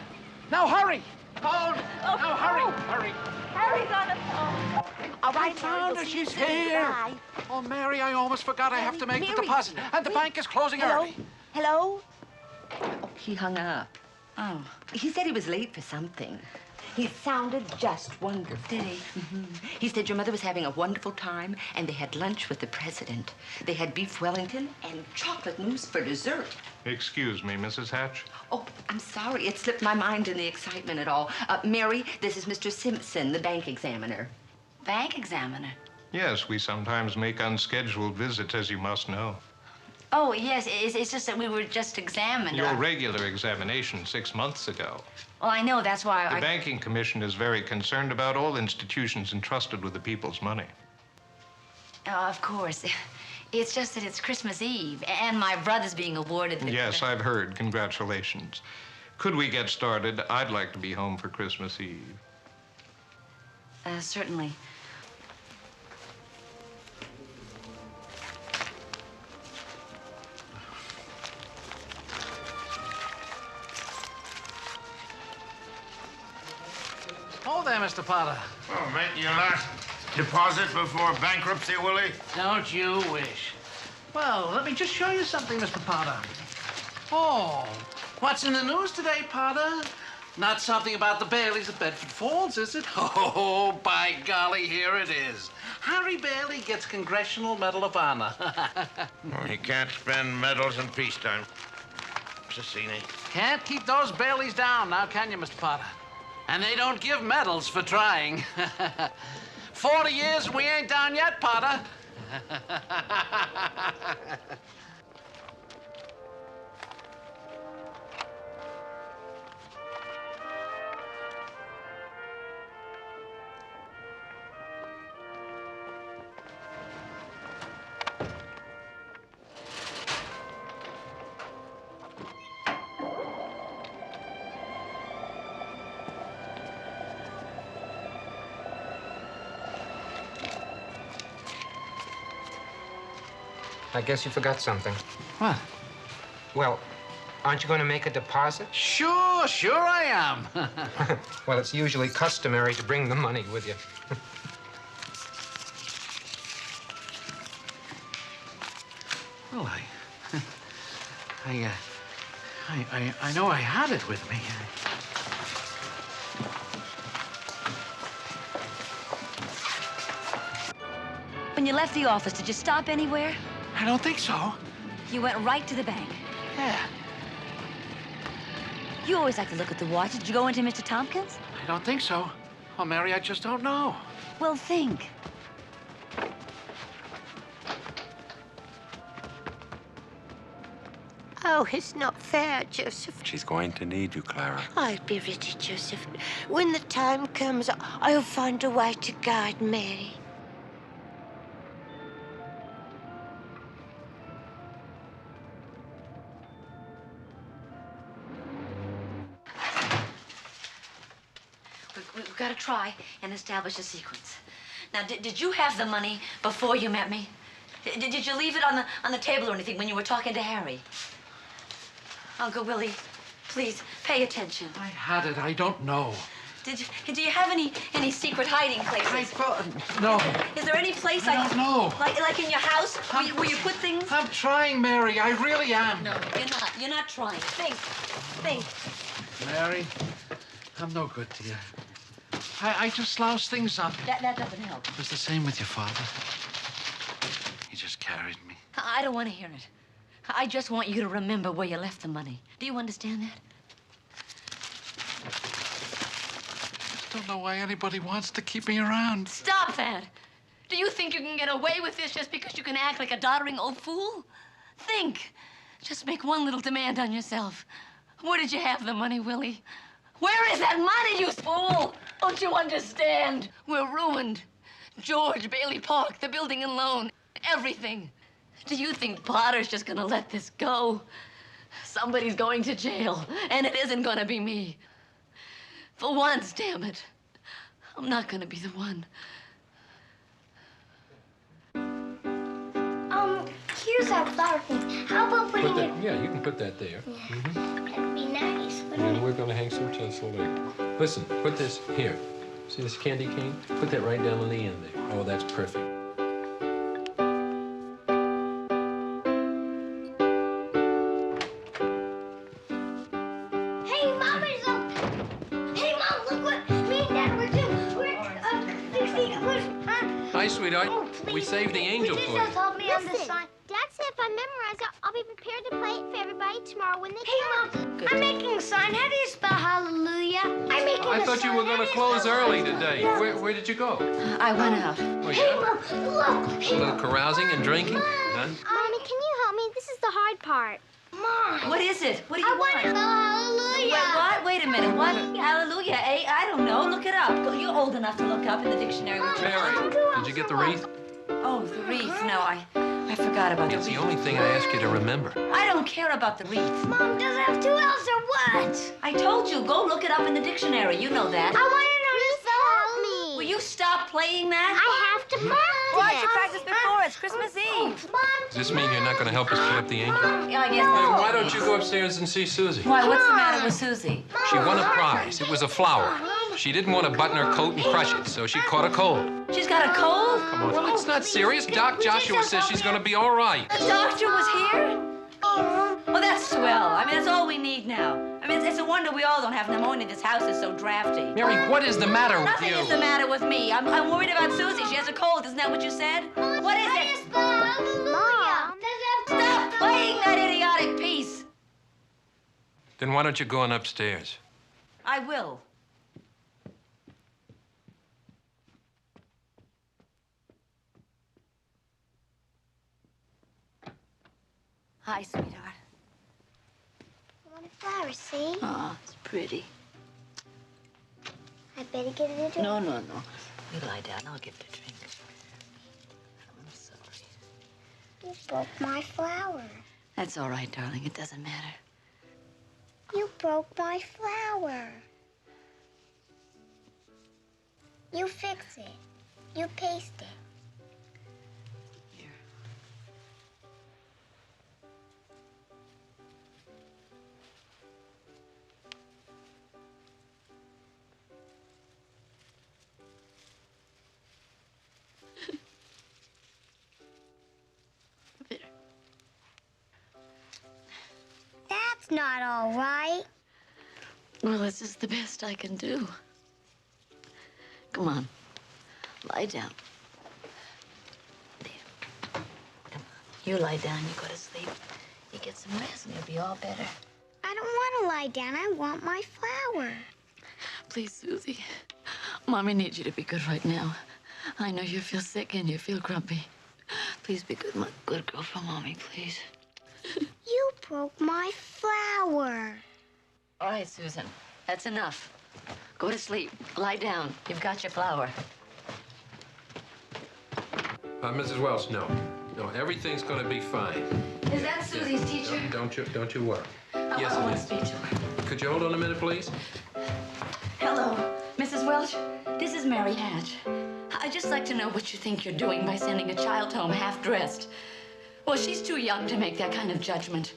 Now hurry. Phone. Oh, now hurry. Hurry. Harry's on the phone. All right, I found her. She's here. Oh, Mary, I almost forgot I have to make the deposit. And the bank is closing early. Hello? Oh, he hung up. Oh, he said he was late for something. He sounded just wonderful. Did he? Mm-hmm. He said your mother was having a wonderful time, and they had lunch with the president. They had beef Wellington and chocolate mousse for dessert. Excuse me, Mrs. Hatch. Oh, I'm sorry. It slipped my mind in the excitement at all. Mary, this is Mr. Simpson, the bank examiner. Bank examiner? Yes, we sometimes make unscheduled visits, as you must know. Oh, yes. It's just that we were just examined. Your regular examination 6 months ago. Well, I know. That's why The Banking Commission is very concerned about all institutions entrusted with the people's money. Of course. It's just that it's Christmas Eve, and my brother's being awarded the... Yes, I've heard. Congratulations. Could we get started? I'd like to be home for Christmas Eve. Certainly. Oh, there, Mr. Potter. Oh, make your last deposit before bankruptcy, Willie? Don't you wish? Well, let me just show you something, Mr. Potter. Oh, what's in the news today, Potter? Not something about the Baileys of Bedford Falls, is it? Oh, by golly, here it is. Harry Bailey gets Congressional Medal of Honor. Well, he can't spend medals in peacetime. Cecchini. Can't keep those Baileys down now, can you, Mr. Potter? And they don't give medals for trying. 40 years and we ain't down yet, Potter. I guess you forgot something. What? Well, aren't you going to make a deposit? Sure I am. Well, it's usually customary to bring the money with you. Well, I know I had it with me. When you left the office, did you stop anywhere? I don't think so. You went right to the bank. Yeah. You always like to look at the watch. Did you go into Mr. Tompkins? I don't think so. Oh, Mary, I just don't know. Well, think. Oh, it's not fair, Joseph. She's going to need you, Clara. I'll be ready, Joseph. When the time comes, I'll find a way to guide Mary. We've got to try and establish a sequence. Now, did you have the money before you met me? Did you leave it on the table or anything when you were talking to Harry? Uncle Willie, please, pay attention. I had it. I don't know. Do you have any secret hiding places? No. Is there any place I don't know. Like in your house where you put things? I'm trying, Mary. I really am. No, you're not. You're not trying. Think. Mary, I'm no good to you. I just loused things up. That doesn't help. It was the same with your father. He just carried me. I don't want to hear it. I just want you to remember where you left the money. Do you understand that? I don't know why anybody wants to keep me around. Stop that. Do you think you can get away with this just because you can act like a doddering old fool? Think. Just make one little demand on yourself. Where did you have the money, Willie? Where is that money, you fool? Don't you understand? We're ruined. George, Bailey Park, the building and loan, everything. Do you think Potter's just gonna let this go? Somebody's going to jail, and it isn't gonna be me. For once, damn it, I'm not gonna be the one. Here's our flower thing. How about putting it... Yeah, you can put that there. That'd be nice, wouldn't And it? we're going to hang some tinsel there. Listen, put this here. See this candy cane? Put that right down on the end there. Oh, that's perfect. Hey, Mom, Hey, Mom, look what me and Dad were doing. We're fixing... Hi, sweetheart. Oh, We saved the angel Please for you. just help me on this sign. Dad said if I memorize it, I'll be prepared to play it for everybody tomorrow when they come. I'm making a sign. How do you spell hallelujah? I'm making I thought you were going to close early today. Where did you go? I went out. Oh, Hey, yeah? Mom, look. A little carousing and drinking? None? Mommy, can you help me? This is the hard part. Mom. What is it? What do you want? I want to spell hallelujah. Wait, what? Wait a minute. What? Hallelujah, eh? I don't know. Look it up. You're old enough to look up in the dictionary. Mary, did you get the wreath? Oh, the wreath. No, I forgot about It's the the wreath. only thing I ask you to remember. I don't care about the wreath. Mom, does it have two L's or what? I told you, go look it up in the dictionary. You know that. I want to know to help me. Will you stop playing that? I have to practice. Why don't you practice before? It's Christmas Eve. Does this mean you're not going to help us put up the angel? Yeah, I guess Then that's why don't you go upstairs and see Susie? Why, what's the matter with Susie? She won a prize. It was a flower. She didn't want to button her coat and crush it, so she caught a cold. She's got a cold? Come on. Well, it's not serious. Doc Joshua says she's going to be all right. The doctor was here? Oh, that's swell. I mean, that's all we need now. I mean, it's a wonder we all don't have pneumonia. This house is so drafty. Mary, what is the matter with Nothing you? is the matter with me. I'm worried about Susie. She has a cold. Isn't that what you said? What is it? Mom. Stop playing that idiotic piece. Then why don't you go on upstairs? I will. Hi, sweetheart. I want a flower, see? Oh, it's pretty. I better get it into No. You lie down. I'll give it a drink. I'm sorry. You broke my flower. That's all right, darling. It doesn't matter. You broke my flower. You fix it. You paste it. That's not all right. Well, this is the best I can do. Come on. Lie down. There. Come on. You lie down, you go to sleep. You get some rest and you'll be all better. I don't want to lie down. I want my flower. Please, Susie. Mommy needs you to be good right now. I know you feel sick and you feel grumpy. Please be good, my good girl for Mommy, please. You broke my flower. All right, Susan. That's enough. Go to sleep. Lie down. You've got your flower. Mrs. Wells, no. No, everything's going to be fine. Is that Susie's teacher? Don't you worry. Yes, I it want to is. speak to her. Could you hold on a minute, please? Hello, Mrs. Welch. This is Mary Hatch. I'd just like to know what you think you're doing by sending a child home half-dressed. Well, she's too young to make that kind of judgment.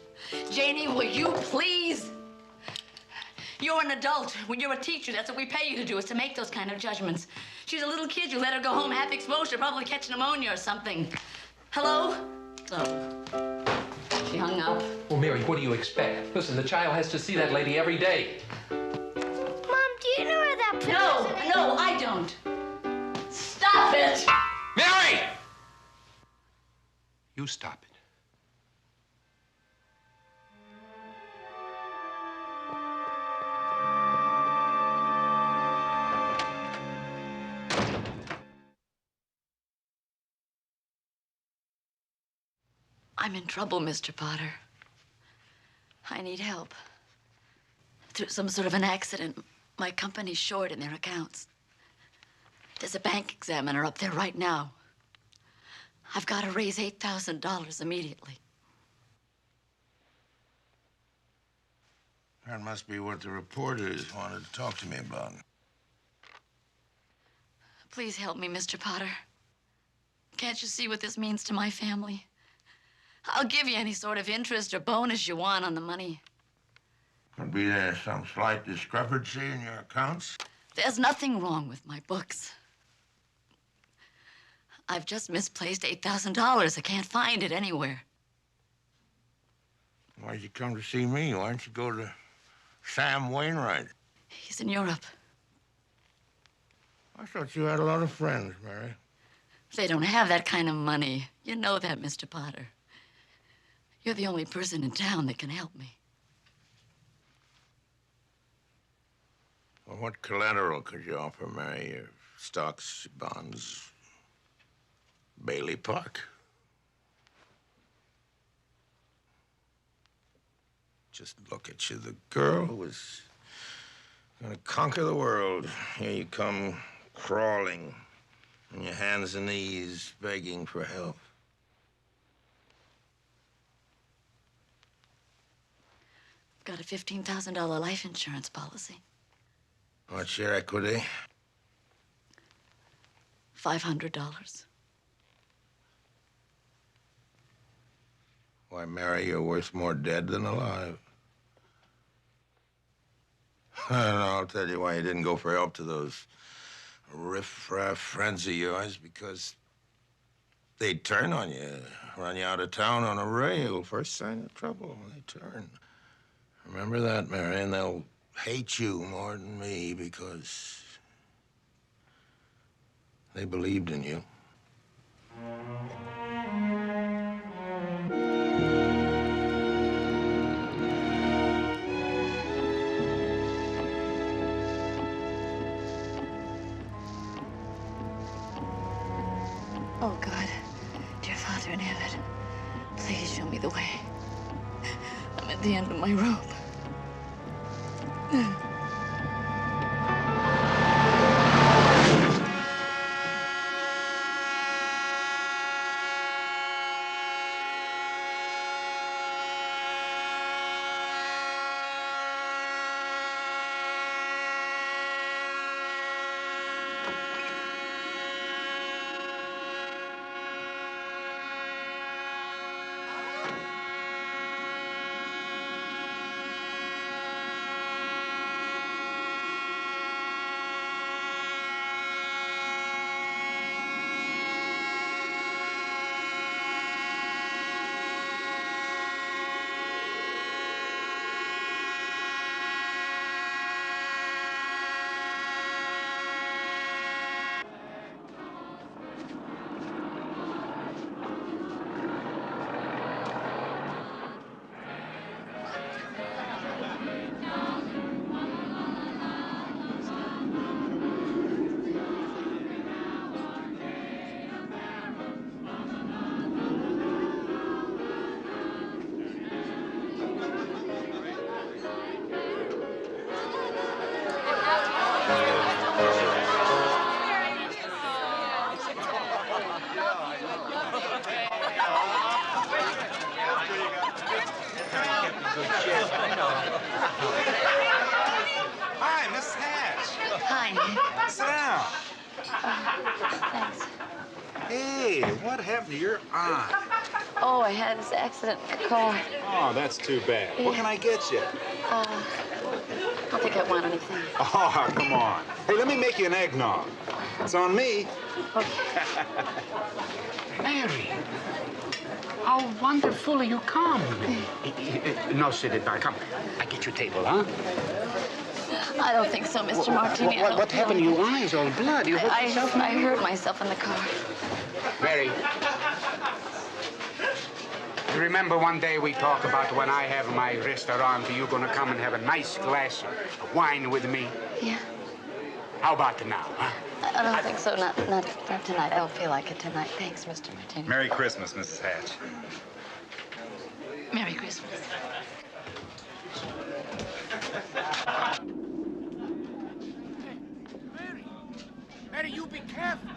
Janie, will you please? You're an adult. When you're a teacher, that's what we pay you to do, is to make those kind of judgments. She's a little kid. You let her go home half exposed. She'll probably catch pneumonia or something. Hello? Oh. She hung up. Well, Mary, what do you expect? Listen, the child has to see that lady every day. Mom, do you know where that place is? No, I don't. Stop it! Mary! You stop it. I'm in trouble, Mr. Potter. I need help. Through some sort of an accident, my company's short in their accounts. There's a bank examiner up there right now. I've got to raise $8,000 immediately. That must be what the reporters wanted to talk to me about. Please help me, Mr. Potter. Can't you see what this means to my family? I'll give you any sort of interest or bonus you want on the money. Could be there some slight discrepancy in your accounts? There's nothing wrong with my books. I've just misplaced $8,000. I can't find it anywhere. Why'd you come to see me? Why don't you go to Sam Wainwright? He's in Europe. I thought you had a lot of friends, Mary. They don't have that kind of money. You know that, Mr. Potter. You're the only person in town that can help me. Well, what collateral could you offer, Mary? Your stocks, bonds, Bailey Park? Just look at you, the girl who was gonna conquer the world. Here you come, crawling on your hands and knees, begging for help. Got a $15,000 life insurance policy. What's your equity? $500. Why, Mary, you're worth more dead than alive. I don't know, I'll tell you why you didn't go for help to those riff-raff friends of yours, because they'd turn on you, run you out of town on a rail. First sign of trouble, they turn. Remember that, Mary, and they'll hate you more than me because they believed in you. Oh, God, dear Father in heaven, please show me the way. I'm at the end of my rope. Hi, Miss Hatch. Hi. Sit down. Thanks. Hey, what happened to your aunt? Oh, I had this accident in the car. Oh, that's too bad. What can I get you? don't think I want anything. Oh, come on. Hey, let me make you an eggnog. It's on me. Mary, how wonderful you come. No, sit it down. Come, I get your table, huh? I don't think so, Mr. Martini. What happened to your eyes? All blood. You hurt yourself? I hurt myself in the car. Mary, you remember one day we talked about when I have my restaurant, you're going to come and have a nice glass of wine with me? Yeah. How about now, huh? I don't think so. Not tonight. I don't feel like it tonight. Thanks, Mr. Martini. Merry Christmas, Mrs. Hatch. Merry Christmas. Mary, you be careful.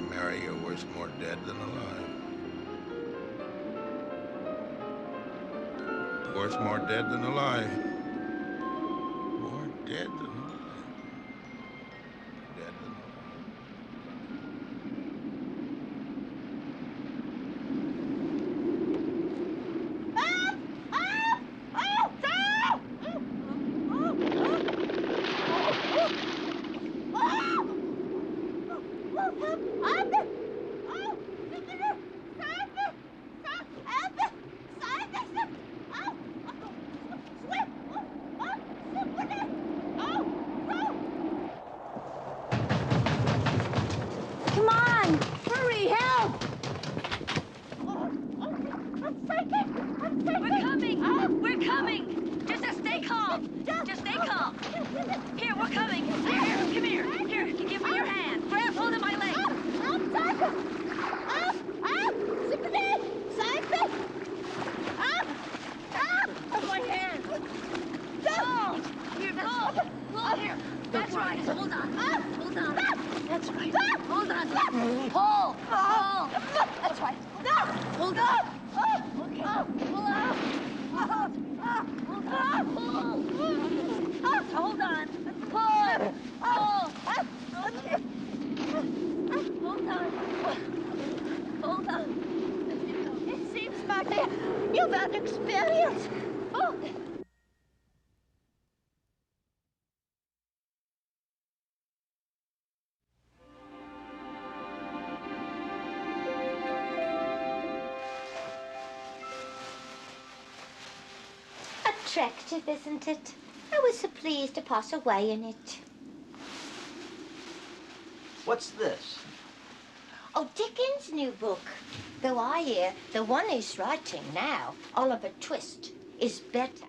Mary, you're worth more dead than alive. Worth more dead than alive. More dead than alive. Dead than Come on! Hurry, help! We're coming! We're coming! Just stay calm! Just stay calm! Here, we're coming! Here, come here! Here, give me your hand! Grab hold of my leg! Of my hand! Pull! Here, pull! Here! That's right! Hold on! Hold on! That's right! Hold on! Pull! Pull! That's right! Hold on! Okay! Pull out! Hold on! Pull! Pull! Okay! Hold on! Hold on! It seems, Marty, you've had experience. Oh. Attractive, isn't it? I was so pleased to pass away in it. What's this? Oh, Dickens' new book. Though I hear the one he's writing now, Oliver Twist, is better.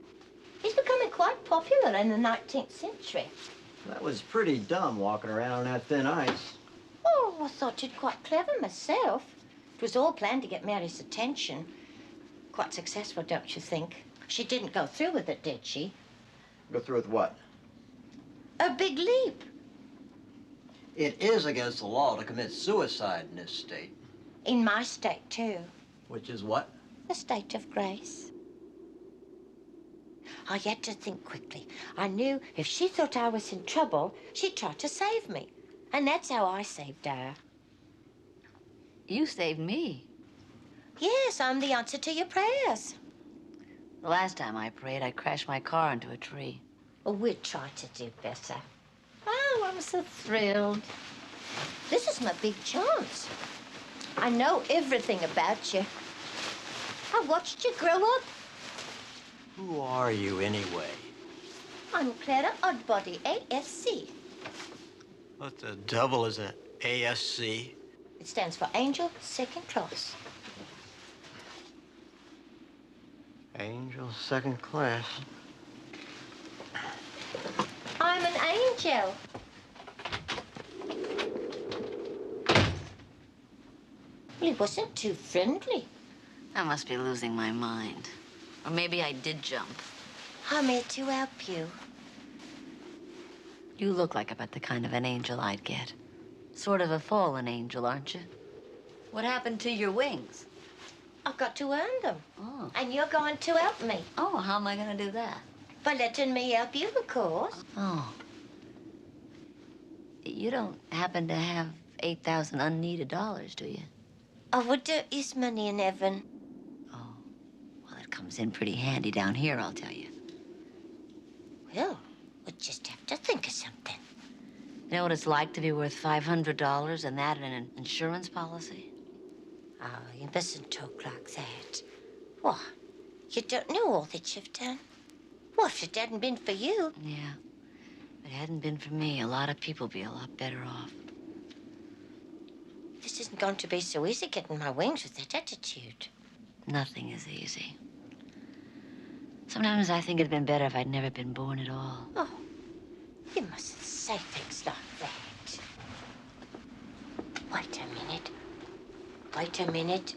He's becoming quite popular in the 19th century. That was pretty dumb, walking around on that thin ice. Oh, I thought you'd quite clever myself. It was all planned to get Mary's attention. Quite successful, don't you think? She didn't go through with it, did she? Go through with what? A big leap. It is against the law to commit suicide in this state. In my state, too. Which is what? The state of grace. I had to think quickly. I knew if she thought I was in trouble, she'd try to save me. And that's how I saved her. You saved me. Yes, I'm the answer to your prayers. The last time I prayed, I crashed my car into a tree. Well, we'll try to do better. Oh, I'm so thrilled. This is my big chance. I know everything about you. I watched you grow up. Who are you, anyway? I'm Clara Oddbody, ASC. What the devil is an ASC? It stands for Angel Second Class. Angel second class. I'm an angel. Well, he wasn't too friendly. I must be losing my mind. Or maybe I did jump. I'm here to help you. You look like about the kind of an angel I'd get. Sort of a fallen angel, aren't you? What happened to your wings? I've got to earn them. Oh. And you're going to help me. Oh, how am I going to do that? By letting me help you, of course. Oh. You don't happen to have 8,000 unneeded dollars, do you? Oh, well, there is money in heaven. Well, it comes in pretty handy down here, I'll tell you. Well, we'll just have to think of something. You know what it's like to be worth $500 and that in an insurance policy? Oh, you mustn't talk like that. What? You don't know all that you've done? What if it hadn't been for you? Yeah. If it hadn't been for me, a lot of people would be a lot better off. This isn't going to be so easy getting my wings with that attitude. Nothing is easy. Sometimes I think it'd been better if I'd never been born at all. Oh, you mustn't say things like that. Wait a minute. Wait a minute.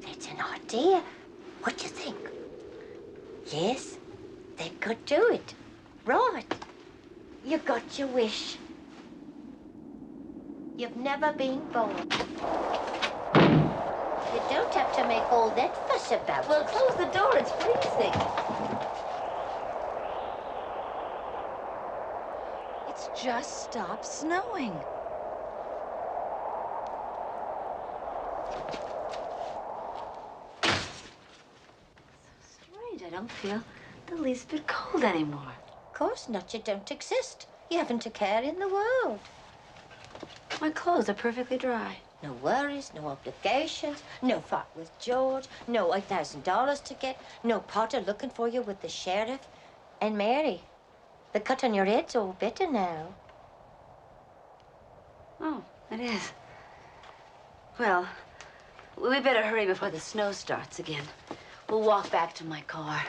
That's an idea. What do you think? Yes, they could do it. Right. You got your wish. You've never been born. You don't have to make all that fuss about Well, it. close the door. It's freezing. It's just stopped snowing. Strange. I don't feel the least bit cold anymore. Of course not. You don't exist. You haven't a care in the world. My clothes are perfectly dry. No worries, no obligations, no fight with George, no $8,000 to get, no Potter looking for you with the sheriff. And Mary, the cut on your head's all better now. Oh, it is. Well, we better hurry before the snow starts again. We'll walk back to my car.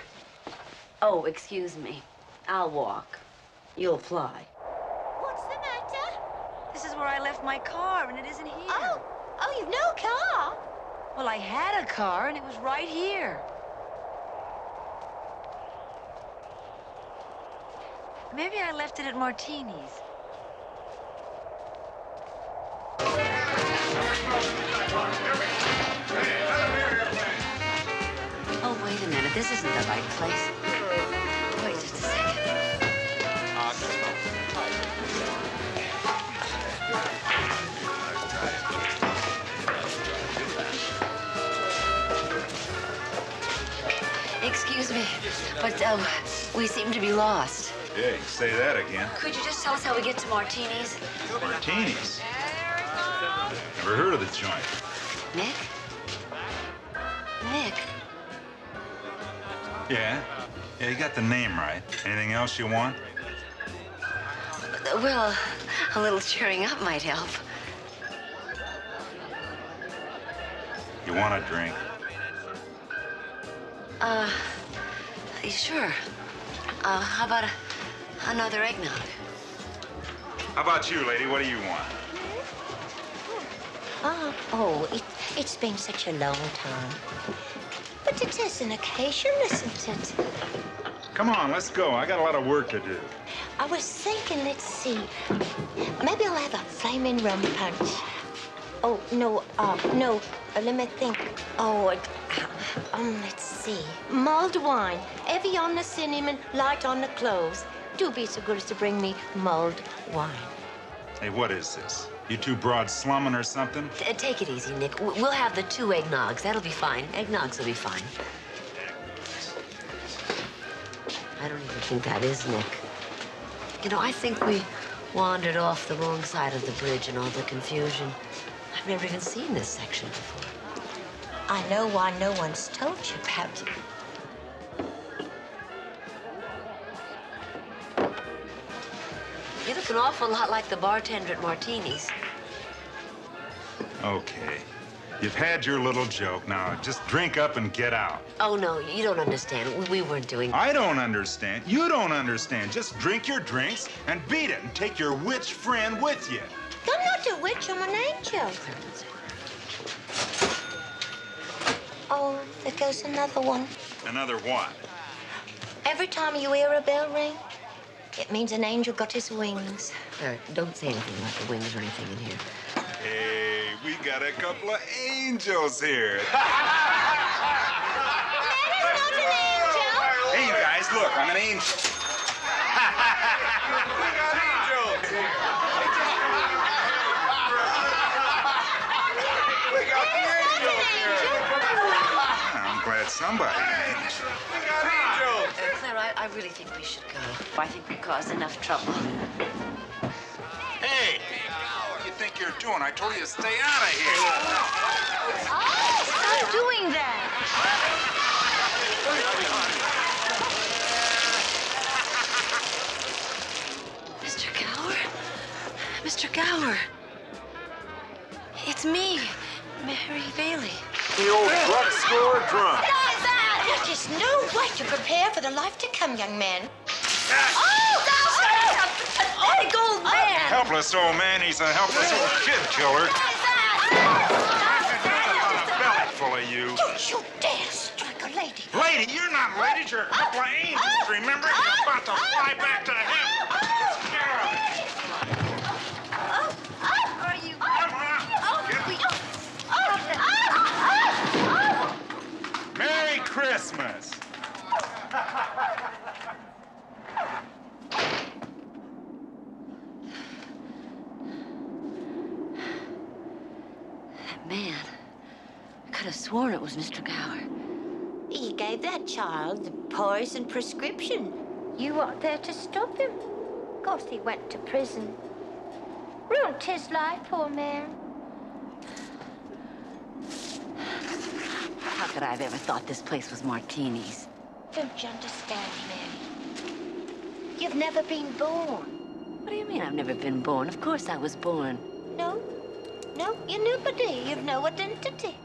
Oh, excuse me. I'll walk. You'll fly. What's the matter? This is where I left my car, and it isn't here. Oh, you've no car? Well, I had a car, and it was right here. Maybe I left it at Martini's. Oh, wait a minute. This isn't the right place. Wait just a second. Excuse me, but we seem to be lost. Yeah, you can say that again. Could you just tell us how we get to Martini's? Martinis? Never heard of the joint. Nick? Nick? Yeah? Yeah, you got the name right. Anything else you want? Well, a little cheering up might help. You want a drink? Sure. How about another eggnog? How about you, lady? What do you want? It's been such a long time. But it is an occasion, isn't it? Come on, let's go. I got a lot of work to do. I was thinking, let's see. Maybe I'll have a flaming rum punch. Oh, no, no. Let me think. Let's see. Mulled wine. Heavy on the cinnamon, light on the cloves. Do be so good as to bring me mulled wine. Hey, what is this? You two broads slumming or something? Take it easy, Nick. We'll have the 2 eggnogs. That'll be fine. Eggnogs will be fine. I don't even think that is Nick. You know, I think we wandered off the wrong side of the bridge in all the confusion. I've never even seen this section before. I know why no one's told you about it. You look an awful lot like the bartender at Martini's. Okay. You've had your little joke. Now, just drink up and get out. Oh, no, you don't understand. We weren't doing... I don't understand. You don't understand. Just drink your drinks and beat it and take your witch friend with you. I'm not a witch, I'm an angel. Oh, there goes another one. Another what? Every time you hear a bell ring, it means an angel got his wings. Don't say anything about the wings or anything in here. Hey, we got a couple of angels here. Hey, you guys, look, I'm an angel. We got angels. We got the angels here. I'm glad somebody named. We got angels. Clara, I really think we should go. I think we caused enough trouble. Hey, what do you think you're doing? I told you to stay out of here. Stop doing that. Mr. Gower? Mr. Gower. It's me, Mary Bailey. The old drugstore drunk. That is no way to prepare for the life to come, young man. An old man. Helpless old man. He's a helpless old kid killer. A belly full of you. Don't you dare strike a lady. Lady, you're not ladies. You're a couple of angels. Remember? You're about to fly back to heaven. Scare 'em. Are you? Come on. Merry Christmas. Man, I could have sworn it was Mr. Gower. He gave that child the poison prescription. You weren't there to stop him. Of course, he went to prison. Ruined his life, poor man. How could I have ever thought this place was Martini's? Don't you understand, Mary? You've never been born. What do you mean I've never been born? Of course I was born. No, no, you're nobody. You've no identity.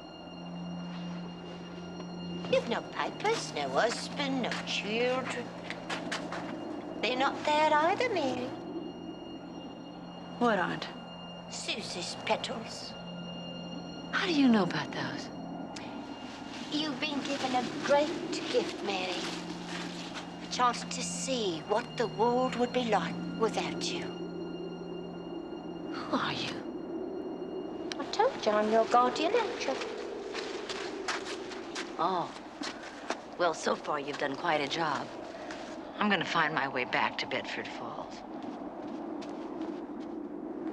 You've no papers, no husband, no children. They're not there either, Mary. What aren't? Susie's petals. How do you know about those? You've been given a great gift, Mary. A chance to see what the world would be like without you. Who are you? I told you I'm your guardian angel. Oh. Well, so far you've done quite a job. I'm gonna find my way back to Bedford Falls.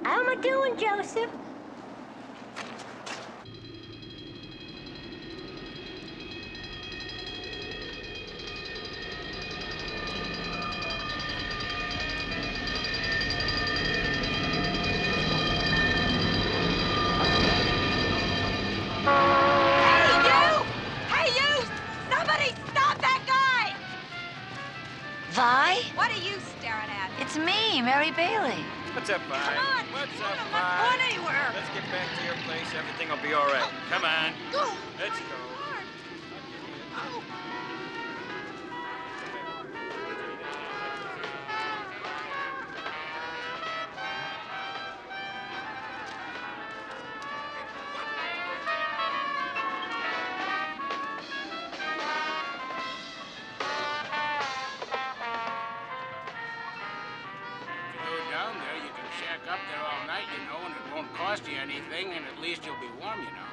How am I doing, Joseph? Vi? What are you staring at? It's me, Mary Bailey. What's up, Vi? Come on. What's up, I'm not going anywhere. Let's get back to your place. Everything will be all right. Come on. Go. Let's go. Up there all night, you know, and it won't cost you anything, and at least you'll be warm, you know.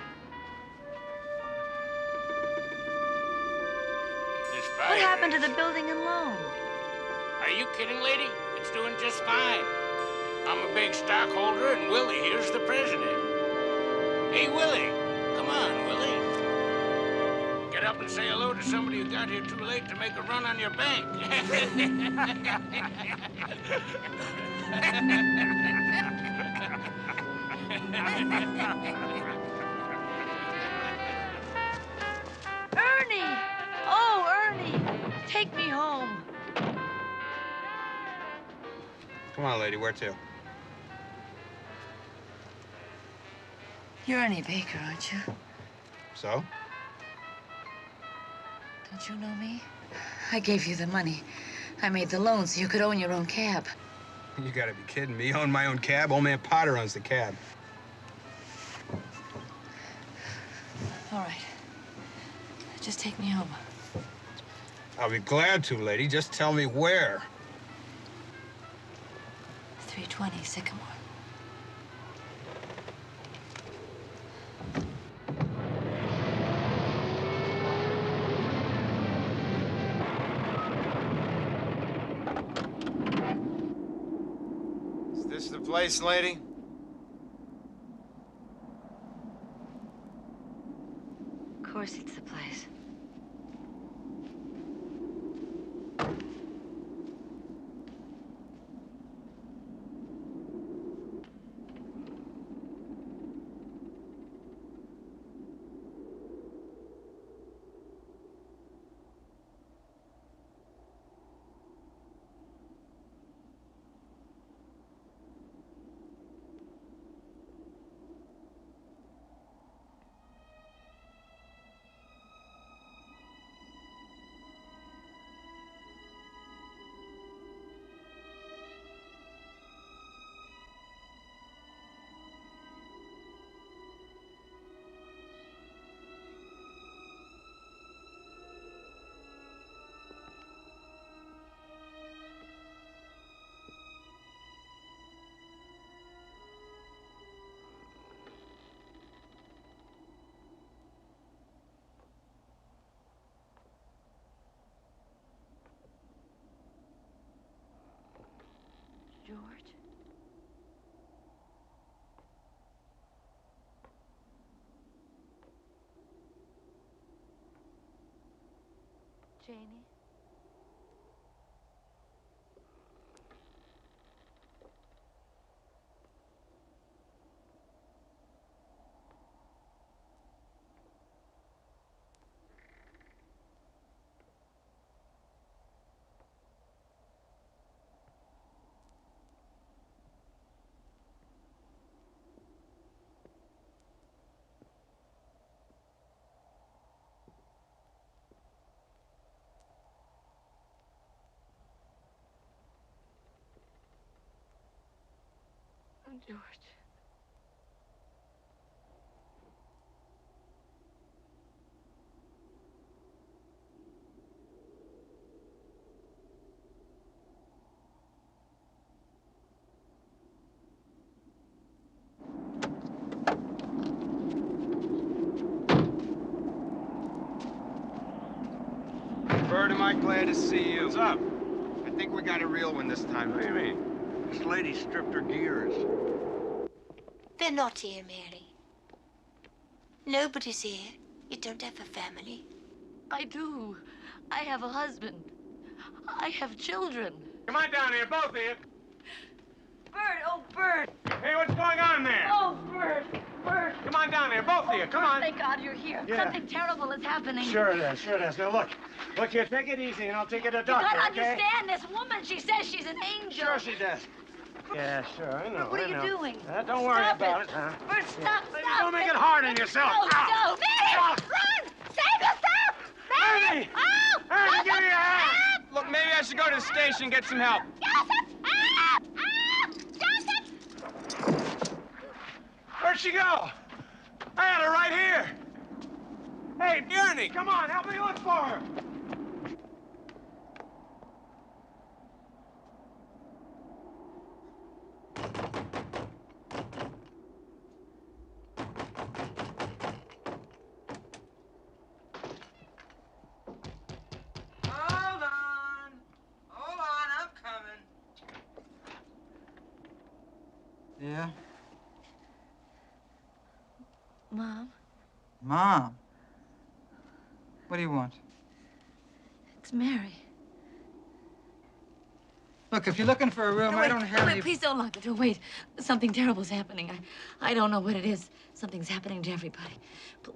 This fire What happened to is- the building and loan? Are you kidding, lady? It's doing just fine. I'm a big stockholder, and Willie here's the president. Hey, Willie. Come on, Willie. Get up and say hello to somebody who got here too late to make a run on your bank. Ernie! Oh, Ernie! Take me home. Come on, lady, where to? You're Ernie Baker, aren't you? So? Don't you know me? I gave you the money. I made the loan so you could own your own cab. You gotta be kidding me. I own my own cab. Old man Potter owns the cab. All right. Just take me home. I'll be glad to, lady. Just tell me where. 320 Sycamore. Is this the place, lady? Of course it's the place. George? Janie? Oh, George. Bert, am I glad to see you. What's up? I think we got a real one this time. What do you mean? This lady stripped her gears. They're not here, Mary. Nobody's here. You don't have a family. I do. I have a husband. I have children. Come on down here, both of you. Bert, oh, Bert. Hey, what's going on there? Oh, Bert, Bert. Come on down here, both of you. Come on. Thank God you're here. Yeah. Something terrible is happening. Sure it is, sure it is. Now, look here, take it easy, and I'll take you to the doctor, You gotta okay? understand this woman. She says she's an angel. Sure she does. Yeah, sure, I know. What are I know. you doing? Don't worry Stop about it. it, huh? Bert, stop, Maybe stop. don't make it hard on yourself. No, Ow. no. Mary, run! Save yourself! Mary! Oh! Ernie, give me a hand! Look, maybe I should go to the station and get some help. Where'd she go? I had her right here. Hey, Ernie, come on, help me look for her. Hold on, I'm coming. Yeah? Mom, Mom? What do you want? it's Mary. Look, if you're looking for a room, No, I wait, don't have wait, any... Please don't lock the door. Wait, something terrible's happening. I don't know what it is. Something's happening to everybody.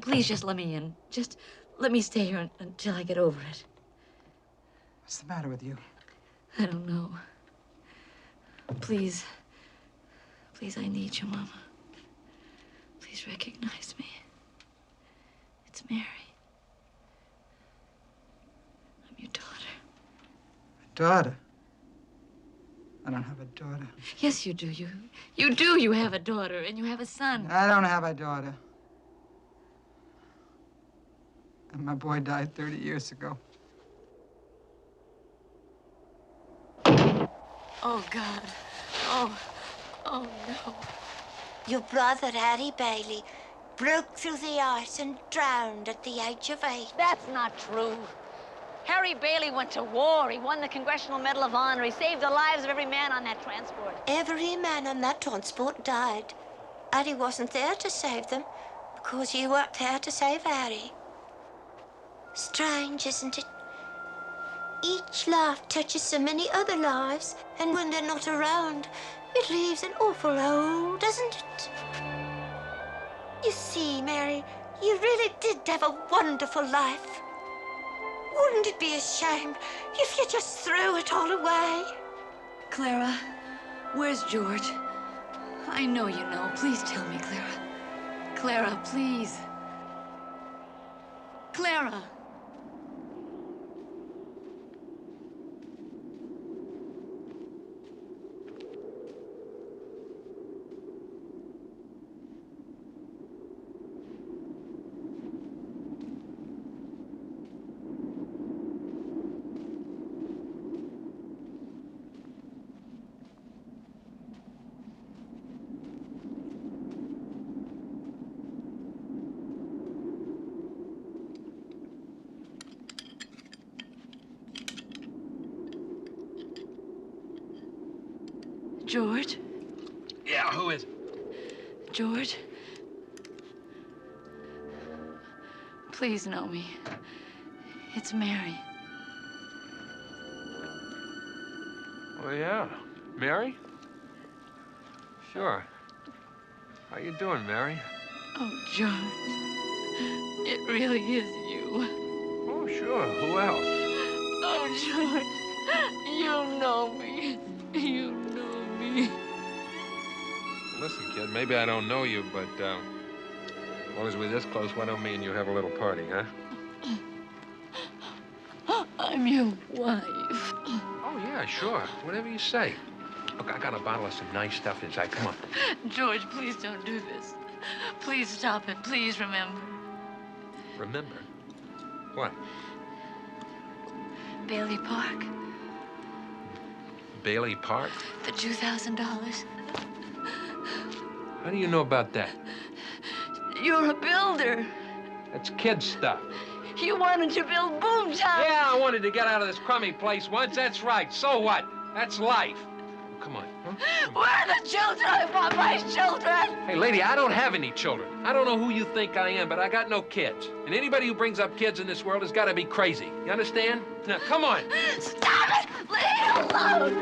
Please just let me in. Just let me stay here until I get over it. What's the matter with you? I don't know. Please. Please, I need you, Mama. Please recognize me. It's Mary. I'm your daughter. Daughter? I don't have a daughter. Yes, you do. You do. You have a daughter, and you have a son. I don't have a daughter. And my boy died 30 years ago. Oh, God. Oh no. Your brother, Harry Bailey, broke through the ice and drowned at the age of 8. That's not true. Harry Bailey went to war. He won the Congressional Medal of Honor. He saved the lives of every man on that transport. Every man on that transport died. Harry wasn't there to save them because you weren't there to save Harry. Strange, isn't it? Each life touches so many other lives, and when they're not around, it leaves an awful hole, doesn't it? You see, Mary, you really did have a wonderful life. Wouldn't it be a shame if you just threw it all away? Clara, where's George? I know you know. Please tell me, Clara. Clara, please. Clara. George? Yeah, who is it? George? Please know me. It's Mary. Oh, yeah. Mary? Sure. How you doing, Mary? Oh, George. It really is you. Oh, sure. Who else? Oh, George. You know me. You know me. Listen, kid, maybe I don't know you, but as long as we're this close, why don't me and you have a little party, huh? I'm your wife. Oh, yeah, sure. Whatever you say. Look, I got a bottle of some nice stuff inside. Come on. George, please don't do this. Please stop it. Please remember. Remember? What? Bailey Park. Bailey Park? The $2,000. How do you know about that? You're a builder. That's kid stuff. You wanted to build Boomtown. Yeah, I wanted to get out of this crummy place once. That's right. So what? That's life. Come on. Huh? Where are the children? I want my children. Hey, lady, I don't have any children. I don't know who you think I am, but I got no kids. And anybody who brings up kids in this world has got to be crazy. You understand? Now, come on. Stop it! Leave it alone!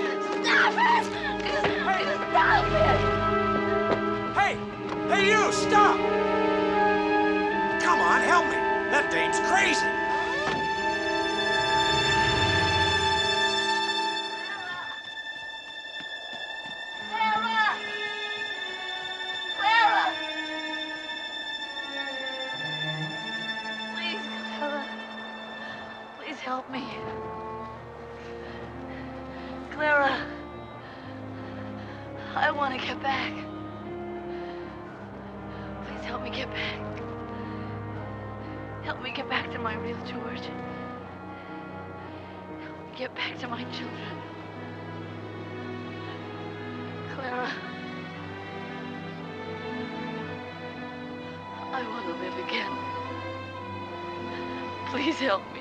Stop it! Stop it! Hey, you, stop! Come on, help me. That dame's crazy. Clara! Clara! Please, Clara. Please help me. Clara. I want to get back. Please help me get back. Help me get back to my real George. Help me get back to my children. Clara. I want to live again. Please help me.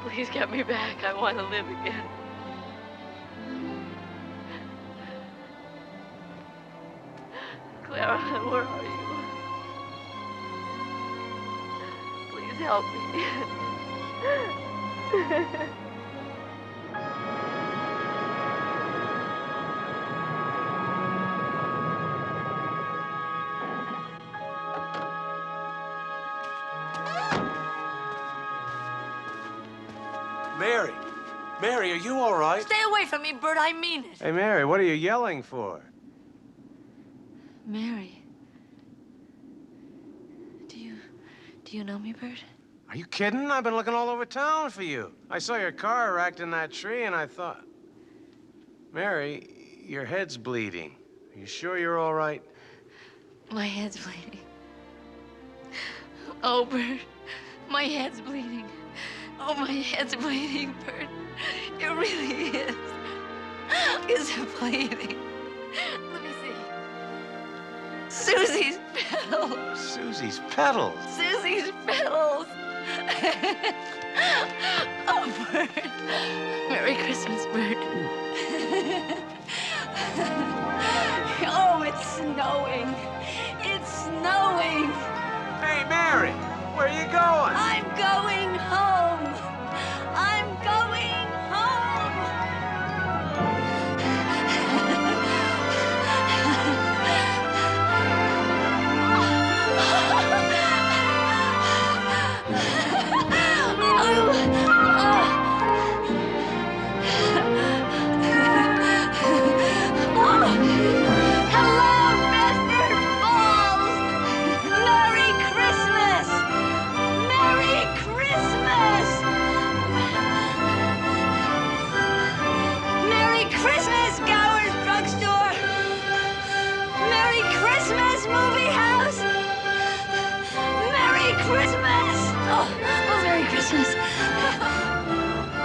Please get me back. I want to live again. Clara, where are you? Please help me. Mary. Mary, are you all right? Stay away from me, Bert. I mean it. Hey, Mary, what are you yelling for? Mary. Do you know me, Bert? Are you kidding? I've been looking all over town for you. I saw your car racked in that tree, and I thought... Mary, your head's bleeding. Are you sure you're all right? My head's bleeding. Oh, Bert, my head's bleeding. Oh, my head's bleeding, Bert. It really is. Is it bleeding? Let me see. Susie's petals. Susie's petals? Susie's petals. Oh, Bert. Merry Christmas, Bert. Oh, it's snowing. It's snowing. Hey, Mary, where are you going? I'm going home. I'm going home.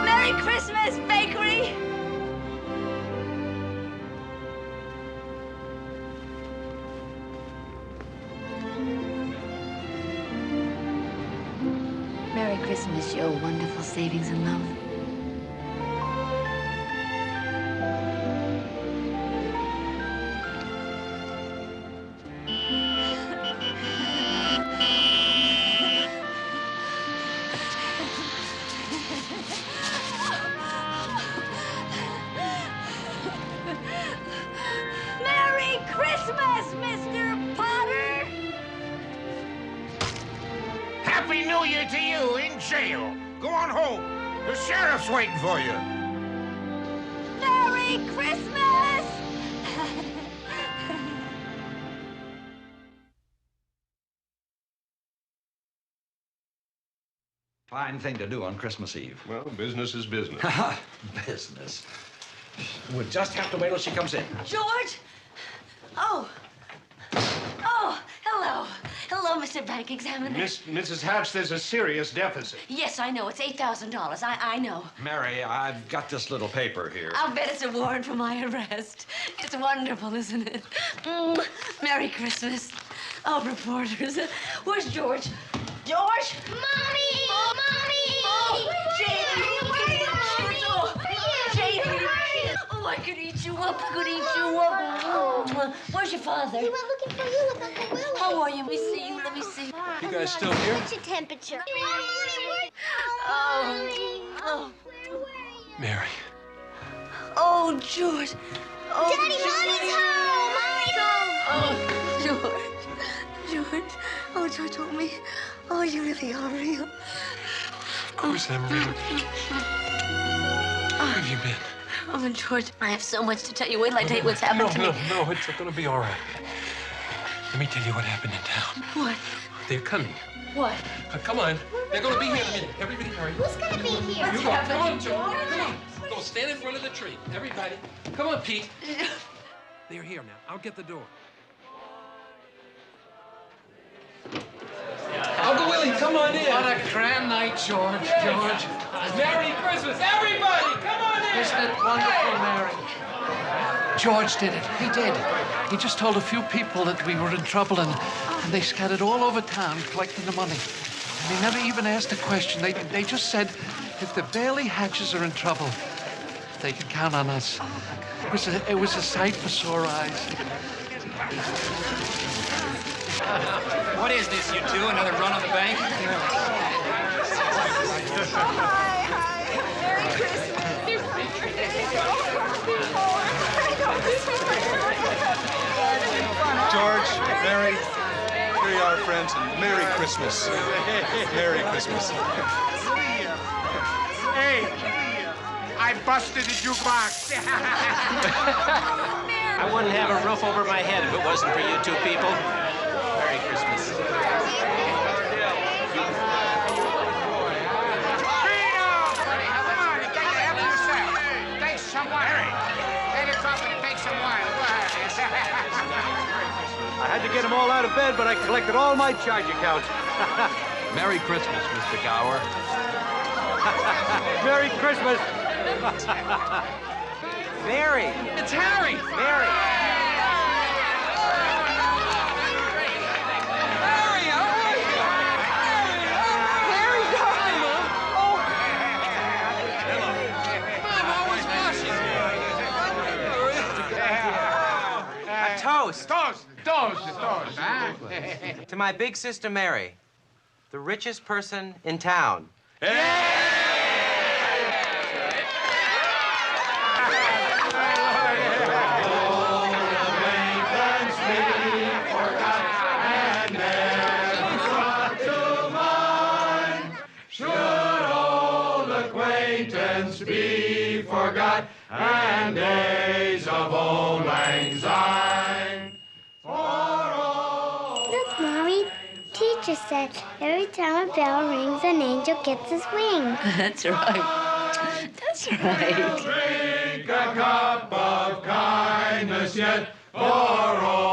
Merry Christmas, bakery! Merry Christmas, your wonderful savings and love. Merry Christmas, Mr. Potter! Happy New Year to you in jail. Go on home. The sheriff's waiting for you. Merry Christmas! Fine thing to do on Christmas Eve. Well, business is business. Business. We'll just have to wait till she comes in. George! Oh. Oh, hello. Hello, Mr. Bank Examiner. Mrs. Hatch, there's a serious deficit. Yes, I know. It's $8,000. I know. Mary, I've got this little paper here. I'll bet it's a warrant for my arrest. It's wonderful, isn't it? Merry Christmas. Oh, reporters. Where's George? George? Mommy! Oh, Mommy! Oh, Janie! Where are you? Oh, Janie! Oh, I could eat you up. I could eat you up. Where's your father? He went looking for you with Uncle Willie. How are you? Let me see you. Let me see. You guys still here? What's your temperature? Oh. Mary. Oh, George. Oh, Daddy, Mommy's home. Mommy's home. Oh, George. George. Oh, George told me. Oh, you really are real. Of course I'm real. Where have you been? Oh, George, I have so much to tell you. Wait till I tell you what's happened to me. No, it's gonna be all right. Let me tell you what happened in town. What? They're coming. What? Come on. They're gonna be here in a minute. Everybody hurry. Who's gonna be here? You go. Come on, Joe. Come on. Go stand in front of the tree. Everybody. Come on, Pete. They're here now. I'll get the door. Uncle Willie, come on in. What a grand night, George. Yes. George. Merry Christmas, everybody! Come on in! Isn't it wonderful, Mary? George did it. He did. He just told a few people that we were in trouble, and they scattered all over town collecting the money. And he never even asked a question. They just said, if the Bailey Hatches are in trouble, they can count on us. It was a sight for sore eyes. What is this, you two? Another run on the bank? George, Mary, here you are, friends, and Merry Christmas. Merry Christmas. Hey, I busted the jukebox. I wouldn't have a roof over my head if it wasn't for you two people. Merry Christmas. You dead, but I collected all my charge accounts. Merry Christmas, Mr. Gower. Merry Christmas. Mary! It's Harry! Mary! Toast. To my big sister Mary, the richest person in town. Be forgot, and days of old lang syne. Look, Mommy. Teacher said every time a bell rings, an angel gets his wings. That's right. That's right. Drink a cup of kindness yet for all.